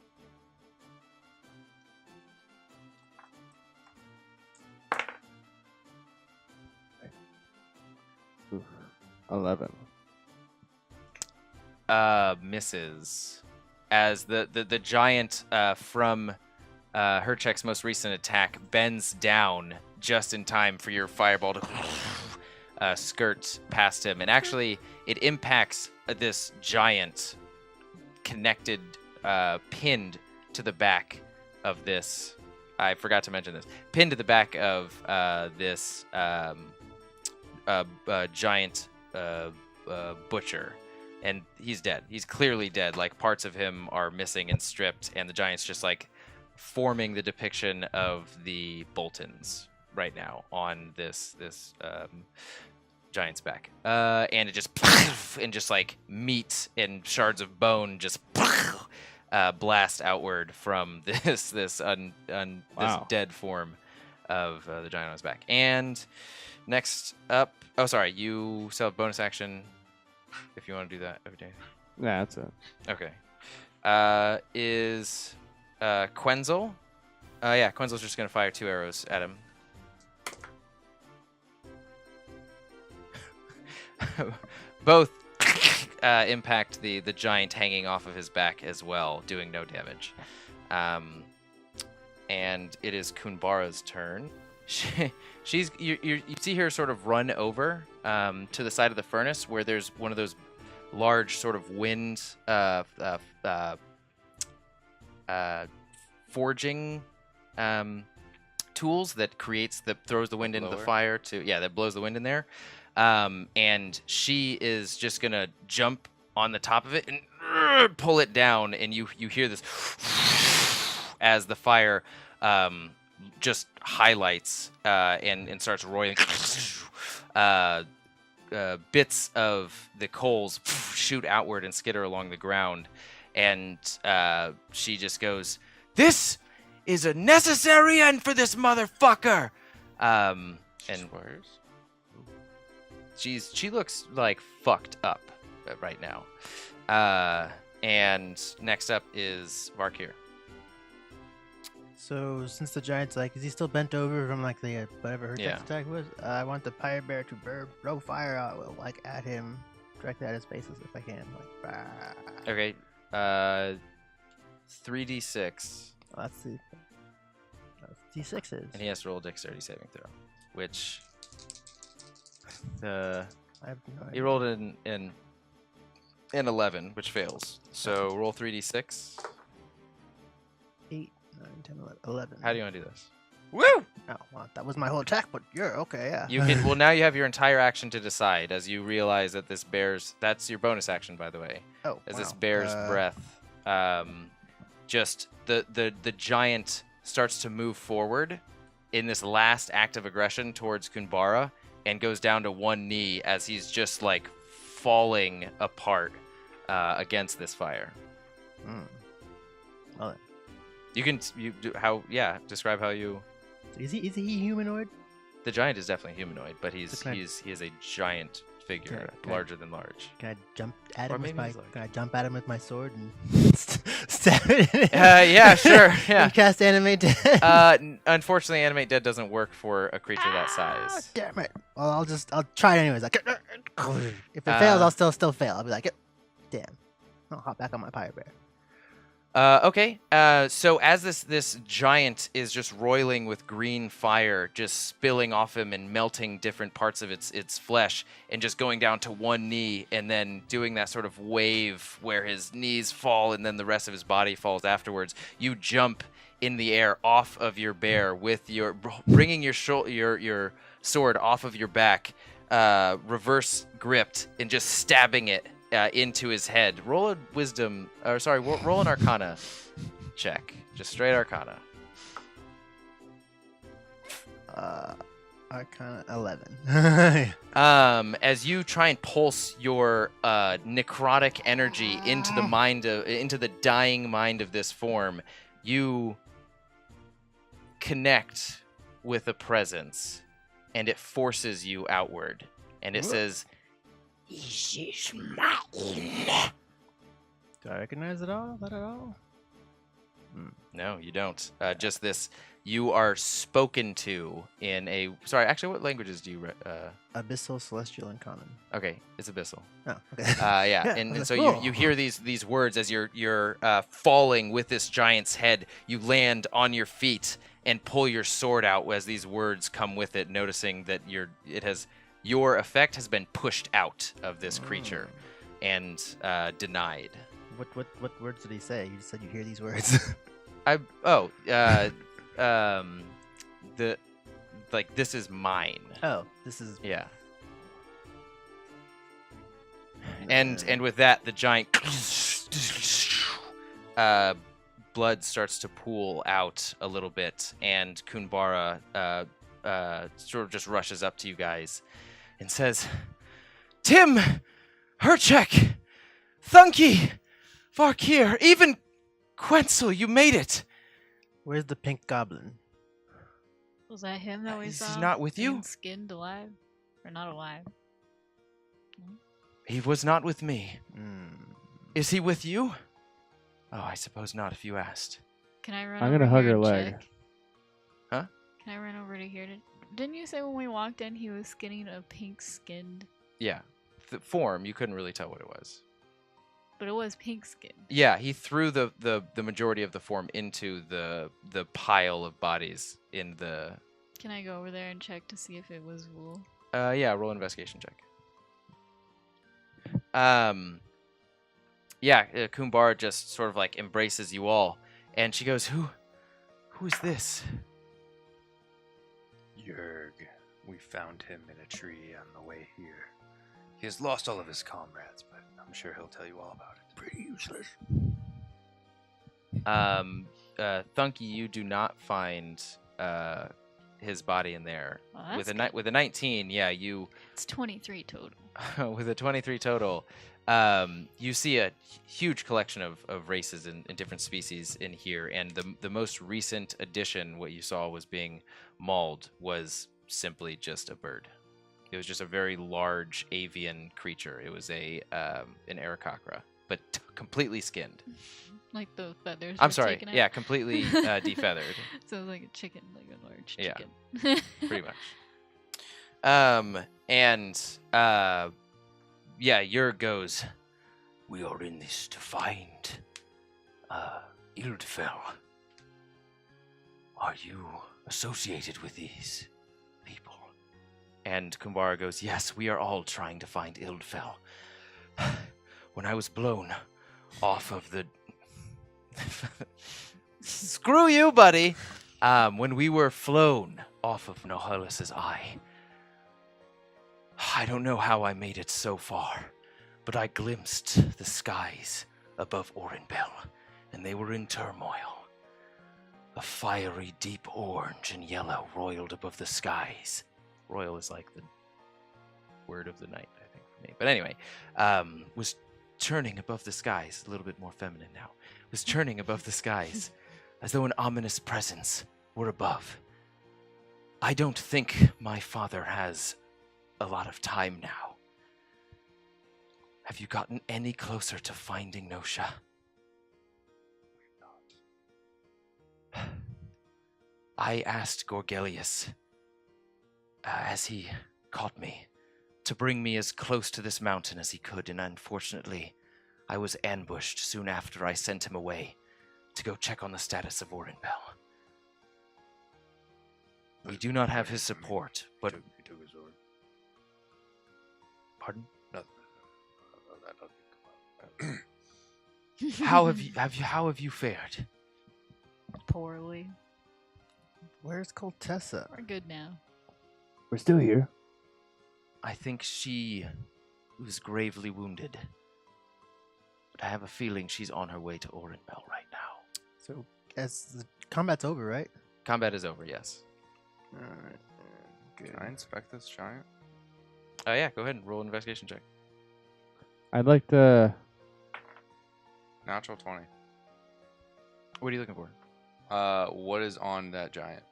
Oof. 11. Misses. As the giant from Hercheck's most recent attack bends down just in time for your fireball to skirt past him. And actually, it impacts this giant connected, pinned to the back of this. I forgot to mention this. Pinned to the back of this giant butcher. And he's dead. He's clearly dead. Like, parts of him are missing and stripped, and the giant's just like forming the depiction of the Boltons right now on this giant's back. And it just and just like meat and shards of bone just blast outward from this dead form of the giant on his back. And next up, oh sorry, you still have bonus action. If you want to do that every day. Yeah, that's it. Okay. is Quenzel. Yeah, Quenzel's just going to fire 2 arrows at him. Both impact the giant hanging off of his back as well, doing no damage. And it is Kunbara's turn. You see her sort of run over to the side of the furnace where there's one of those large sort of wind forging tools that throws the wind into the fire that blows the wind in there. And she is just gonna jump on the top of it and pull it down, and you hear this as the fire just highlights and starts roiling. Bits of the coals shoot outward and skitter along the ground, and she just goes, "This is a necessary end for this motherfucker." And she looks like fucked up right now. And next up is Varkir. So since the giant's like, is he still bent over from like the whatever her Yeah. attack was? I want the pirate bear to blow fire out like at him, directly at his faces if I can. Like, bah. Okay. 3d6, Well, that's D6s. and he has to roll a dexterity saving throw, which I have no he idea. rolled in 11, which fails. So roll 3d6. 8, 9, 10, 11. How do you want to do this? Woo! Oh, well, that was my whole attack, but you're okay, yeah. You can. Well, now you have your entire action to decide as you realize that this bear's. That's your bonus action, by the way. Oh, As wow. this bear's breath, just the giant starts to move forward in this last act of aggression towards Kunbara and goes down to one knee as he's just like falling apart against this fire. Mm. Well, then. Describe how you. Is he humanoid? The giant is definitely humanoid, but he So can I- is a giant figure, Can I- larger than large. Can I jump at Or him with maybe my? he's like- Can I jump at him with my sword and stab it? In him? Yeah, sure. Yeah. And cast animate dead. Unfortunately, animate dead doesn't work for a creature that Ah, size. damn it! Well, I'll try it anyways. Like, if it fails, I'll still fail. I'll be like, damn. I'll hop back on my pirate bear. Okay. So as this giant is just roiling with green fire, just spilling off him and melting different parts of its flesh, and just going down to one knee, and then doing that sort of wave where his knees fall and then the rest of his body falls afterwards. You jump in the air off of your bear with bringing your sword off of your back, reverse gripped, and just stabbing it into his head. Roll a wisdom, roll an arcana check. Just straight arcana. Arcana 11. As you try and pulse your necrotic energy into the dying mind of this form, you connect with a presence, and it forces you outward. And it says, "This is mine." Do I recognize it all? That at all? No, you don't. Just this. You are spoken to in a. Sorry, actually, what languages do you? Abyssal, Celestial, and Common. Okay, it's Abyssal. Oh, okay. Yeah, and so you hear these words as you're falling with this giant's head. You land on your feet and pull your sword out as these words come with it, noticing that your effect has been pushed out of this creature and denied. What words did he say? You said you hear these words. This is mine. Oh, this is. Yeah. And with that, the giant blood starts to pool out a little bit, and Kunbara sort of just rushes up to you guys and says, "Tim, Hercheck, Thunkey, Varkir, even Quenzel, you made it." Where's the pink goblin? Was that him that we He's saw? not with you? being skinned alive? Or not alive? He was not with me. Is he with you? Oh, I suppose not if you asked. Can I run I'm over gonna hug here her and leg. check? Huh? Can I run over to here? Didn't you say when we walked in he was skinning a pink-skinned? Yeah. The form, you couldn't really tell what it was. But it was pink-skinned. Yeah, he threw the majority of the form into the pile of bodies in the... Can I go over there and check to see if it was wool? Yeah, roll investigation check. Yeah, Kumbar just sort of like embraces you all, and she goes, "Who is this?" Yerg. We found him in a tree on the way here. He has lost all of his comrades, but I'm sure he'll tell you all about it. Pretty useless. Thunkey, you do not find his body in there. Well, With that's with a 19, yeah, you It's 23 total. with a 23 total, you see a huge collection of races and different species in here, and the most recent addition, what you saw was being mauled, was simply just a bird. It was just a very large avian creature. It was an Aarakocra, but completely skinned. Like the feathers. I'm were sorry, taken out. yeah, completely defeathered, So it was like a chicken, like a large Yeah. chicken. pretty much. Yeah, Yerg goes, "We are in this to find Ildfell. Are you associated with these people?" And Kumbara goes, "Yes, we are all trying to find Ildfell. When I was blown off of the... Screw you, buddy! When we were flown off of Nohalus's eye, I don't know how I made it so far, but I glimpsed the skies above Orenbelle, and they were in turmoil. A fiery deep orange and yellow roiled above the skies." Royal is like the word of the night, I think, for me. But anyway, was churning above the skies, a little bit more feminine now, was churning above the skies as though an ominous presence were above. I don't think my father has a lot of time now. Have you gotten any closer to finding Nosha? I asked Gorgelius, as he caught me, to bring me as close to this mountain as he could, and unfortunately, I was ambushed soon after I sent him away to go check on the status of Orenbelle. We do not have his support, but... He took his sword. Pardon? Nothing. How have you fared? Poorly. Where's Coltessa? We're good now. We're still here. I think she was gravely wounded, but I have a feeling she's on her way to Orenbelle right now. So, as the combat's over, right? Combat is over, yes. Alright. Can I inspect this giant? Yeah, go ahead and roll an investigation check. I'd like to. Natural 20. What are you looking for? What is on that giant?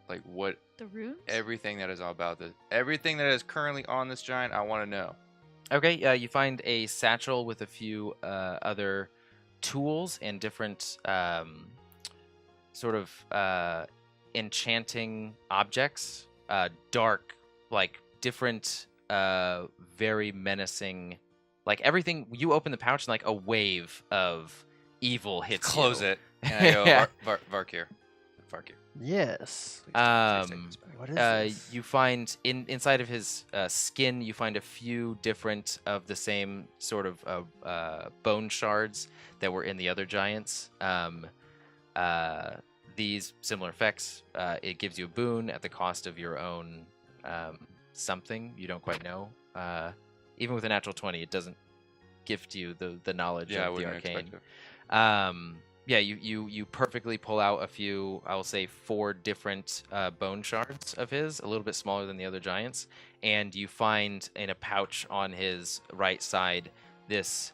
Like what? The runes? Everything that is about this. Everything that is currently on this giant, I want to know. Okay, you find a satchel with a few other tools and different sort of enchanting objects. Dark, like different, very menacing. Like everything, you open the pouch and like a wave of evil hits you. Close it. And I go, Yeah. Varkir. Varkir. Yes. What is this? You find inside of his skin, you find a few different of the same sort of bone shards that were in the other giants. These similar effects. It gives you a boon at the cost of your own something you don't quite know. Even with a natural 20, it doesn't gift you the knowledge Yeah, I of the wouldn't arcane. expect it. Yeah, you perfectly pull out a few, I will say 4 different bone shards of his, a little bit smaller than the other giants, and you find in a pouch on his right side this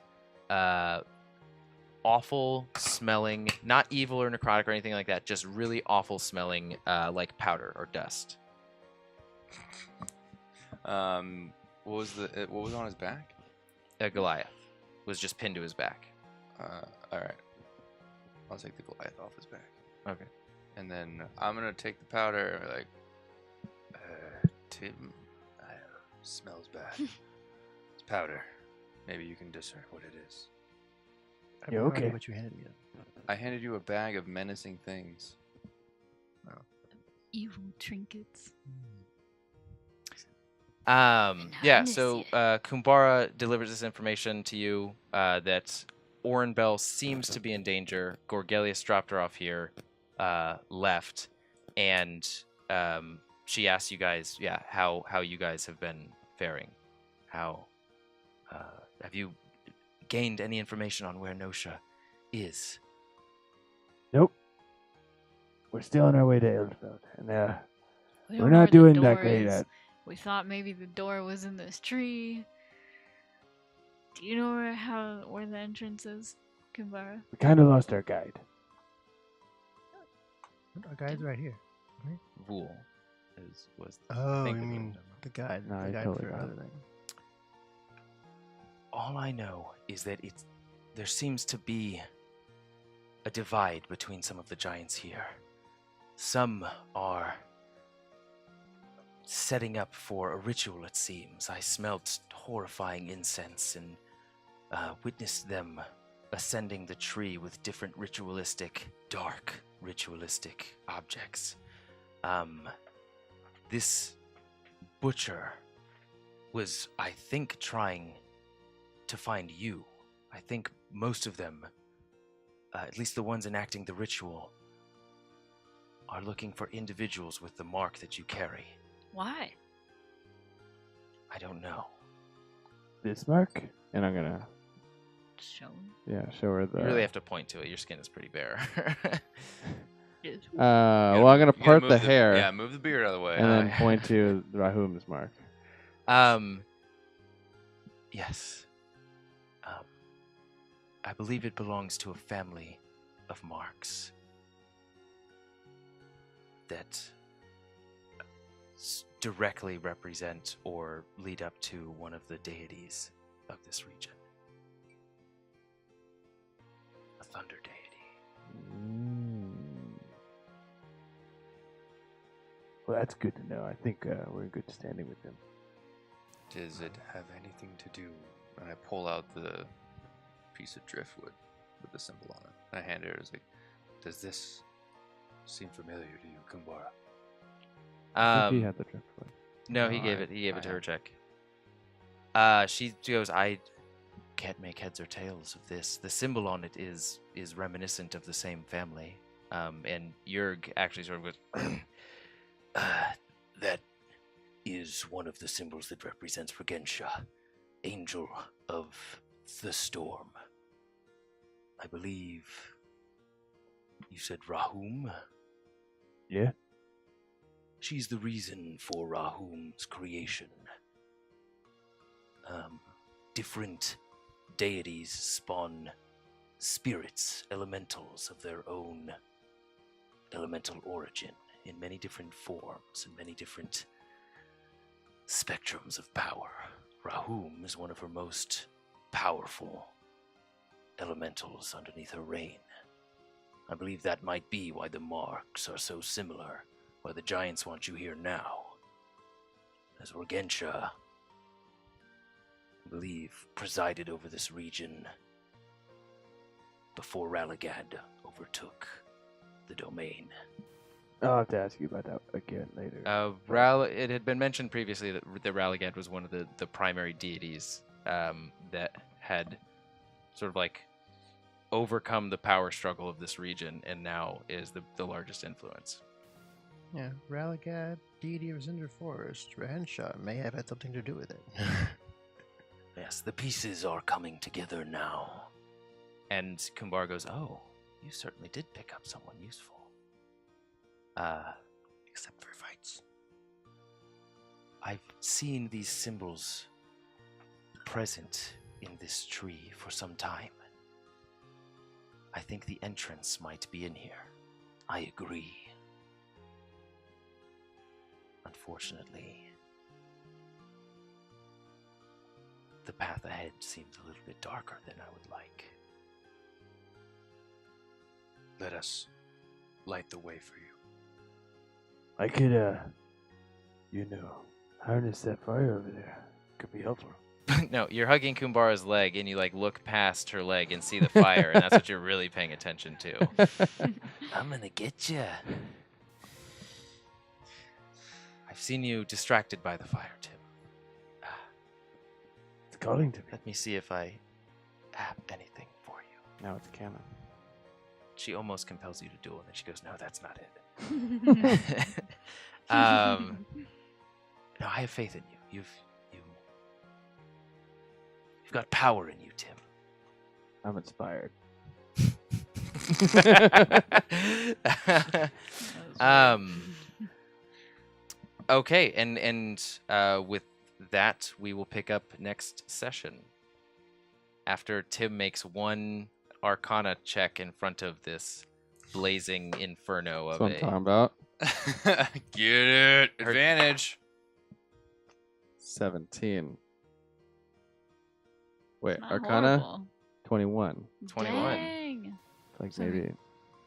awful smelling, not evil or necrotic or anything like that, just really awful smelling like powder or dust. What was on his back? Goliath was just pinned to his back. All right. I'll take the Goliath off his back. Okay. And then I'm gonna take the powder. Like, Tim, smells bad. It's powder. Maybe you can discern what it is. I You have no idea okay? what you handed me. I handed you a bag of menacing things. Evil trinkets. Yeah, so Kumbara delivers this information to you that Orenbelle seems to be in danger. Gorgelius dropped her off here, left, and she asked you guys, how you guys have been faring. How have you gained any information on where Nosha is? Nope. We're still on our way to Eldfeld, and We we're don't know not where the doing that door great is. at. We thought maybe the door was in this tree. Do you know where the entrance is, Kumbara? We kind of lost our guide. Our guide's right here. Vool was Oh, think you of it. mean the guide? No, the I guide totally for got it. other thing. All I know is that there seems to be a divide between some of the giants here. Some are setting up for a ritual, it seems. I smelt horrifying incense and witnessed them ascending the tree with different dark ritualistic objects. This butcher was, I think, trying to find you. I think most of them, at least the ones enacting the ritual, are looking for individuals with the mark that you carry. Why? I don't know. This mark? And I'm gonna, Show. show her the. You really have to point to it. Your skin is pretty bare. Well, I'm gonna You gotta part move the hair Yeah, move the beard out of the way. and then point to Rahum's mark. Yes. I believe it belongs to a family of marks that directly represent or lead up to one of the deities of this region. A thunder deity. Well, that's good to know. I think we're in good standing with them. Does it have anything to do? And I pull out the piece of driftwood with the symbol on it. And I hand it. It's like, does this seem familiar to you, Kumbara? I think he had the driftwood. No, he No, gave I- it. He gave I it to have- Hercheck. She goes, I can't make heads or tails of this. The symbol on it is reminiscent of the same family. And Jurg actually sort of goes, that is one of the symbols that represents Regensha, Angel of the Storm. I believe you said Rahum? Yeah? She's the reason for Rahum's creation. Different deities spawn spirits, elementals of their own elemental origin in many different forms and many different spectrums of power. Rahum is one of her most powerful elementals underneath her reign. I believe that might be why the marks are so similar, why the giants want you here now. As Regensha, I believe, presided over this region before Ralligad overtook the domain. I'll have to ask you about that again later. It had been mentioned previously that Ralligad was one of the primary deities that had sort of like overcome the power struggle of this region and now is the largest influence. Yeah, Ralligad, deity of Cinder Forest, Rahenshaw may have had something to do with it. Yes, the pieces are coming together now. And Kumbar goes, oh, you certainly did pick up someone useful. Except for fights. I've seen these symbols present in this tree for some time. I think the entrance might be in here. I agree. Unfortunately, the path ahead seems a little bit darker than I would like. let us light the way for you. I could, harness that fire over there. Could be helpful. No, you're hugging Kumbara's leg, and you like look past her leg and see the fire, and that's what you're really paying attention to. I'm gonna get you. I've seen you distracted by the fire, Tim. It's calling to me. Let me see if I have anything for you. Now it's canon. She almost compels you to duel, and then she goes, "No, that's not it." No, I have faith in you. You've got power in you, Tim. I'm inspired. Okay, and with that, we will pick up next session. After Tim makes one Arcana check in front of this blazing inferno That's of what I'm talking about. Get it. Advantage. 17. Wait, Not Arcana? horrible. 21. 21. Dang. Like So maybe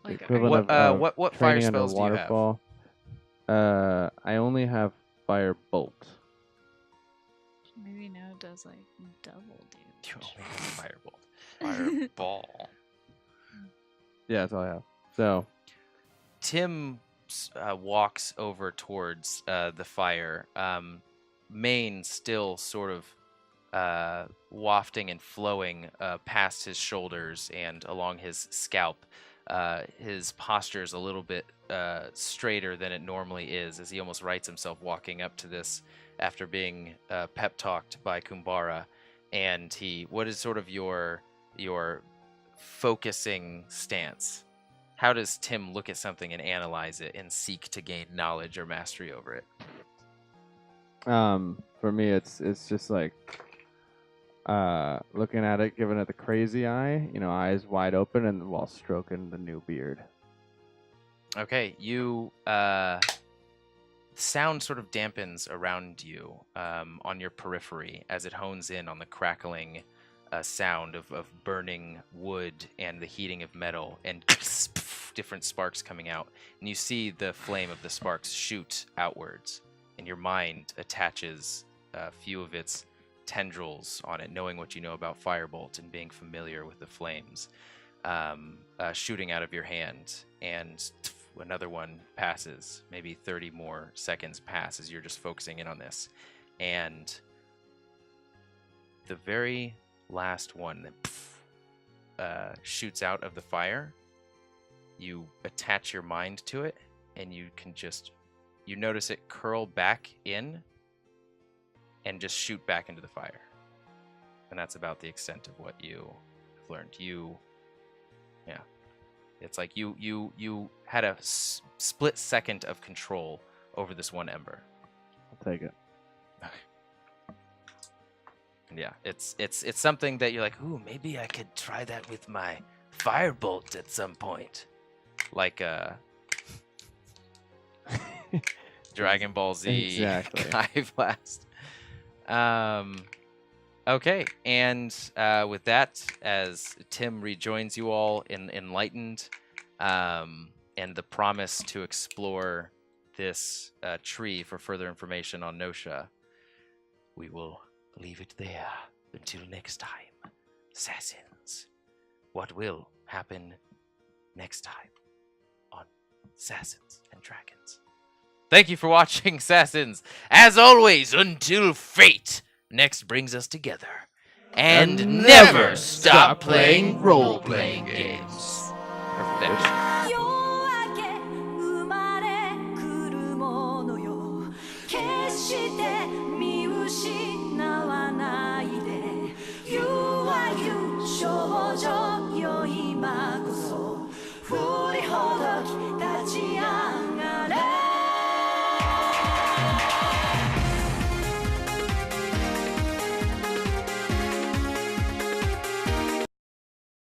Like, the equivalent What fire training under spells do you have? waterfall. I only have fire bolt. maybe now it does like double You damage. only have firebolt. Fireball. Yeah, that's all I have. So Tim walks over towards the fire, mane still sort of wafting and flowing past his shoulders and along his scalp. His posture is a little bit straighter than it normally is, as he almost rights himself walking up to this after being pep talked by Kumbara. And what is sort of your focusing stance? How does Tim look at something and analyze it and seek to gain knowledge or mastery over it? for me, it's just like looking at it, giving it the crazy eye, eyes wide open, and while stroking the new beard. Okay, you sound sort of dampens around you on your periphery as it hones in on the crackling sound of burning wood and the heating of metal and different sparks coming out. And you see the flame of the sparks shoot outwards, and your mind attaches a few of its tendrils on it, knowing what you know about Firebolt and being familiar with the flames shooting out of your hand. And another one passes, maybe 30 more seconds pass as you're just focusing in on this. And the very last one that shoots out of the fire, you attach your mind to it, and you can you notice it curl back in and just shoot back into the fire. And that's about the extent of what you have learned. It's like you had a split second of control over this one ember. I'll take it. Yeah, it's something that you're like, ooh, maybe I could try that with my Firebolt at some point, like Dragon Ball Z Exactly. Sky Blast. Okay, and with that, as Tim rejoins you all enlightened, and the promise to explore this tree for further information on Nosha, we will leave it there until next time. SASANS. What will happen next time on SASANS and Dragons? Thank you for watching, SASANS. As always, until fate next brings us together. And never stop playing role-playing games. Perfection.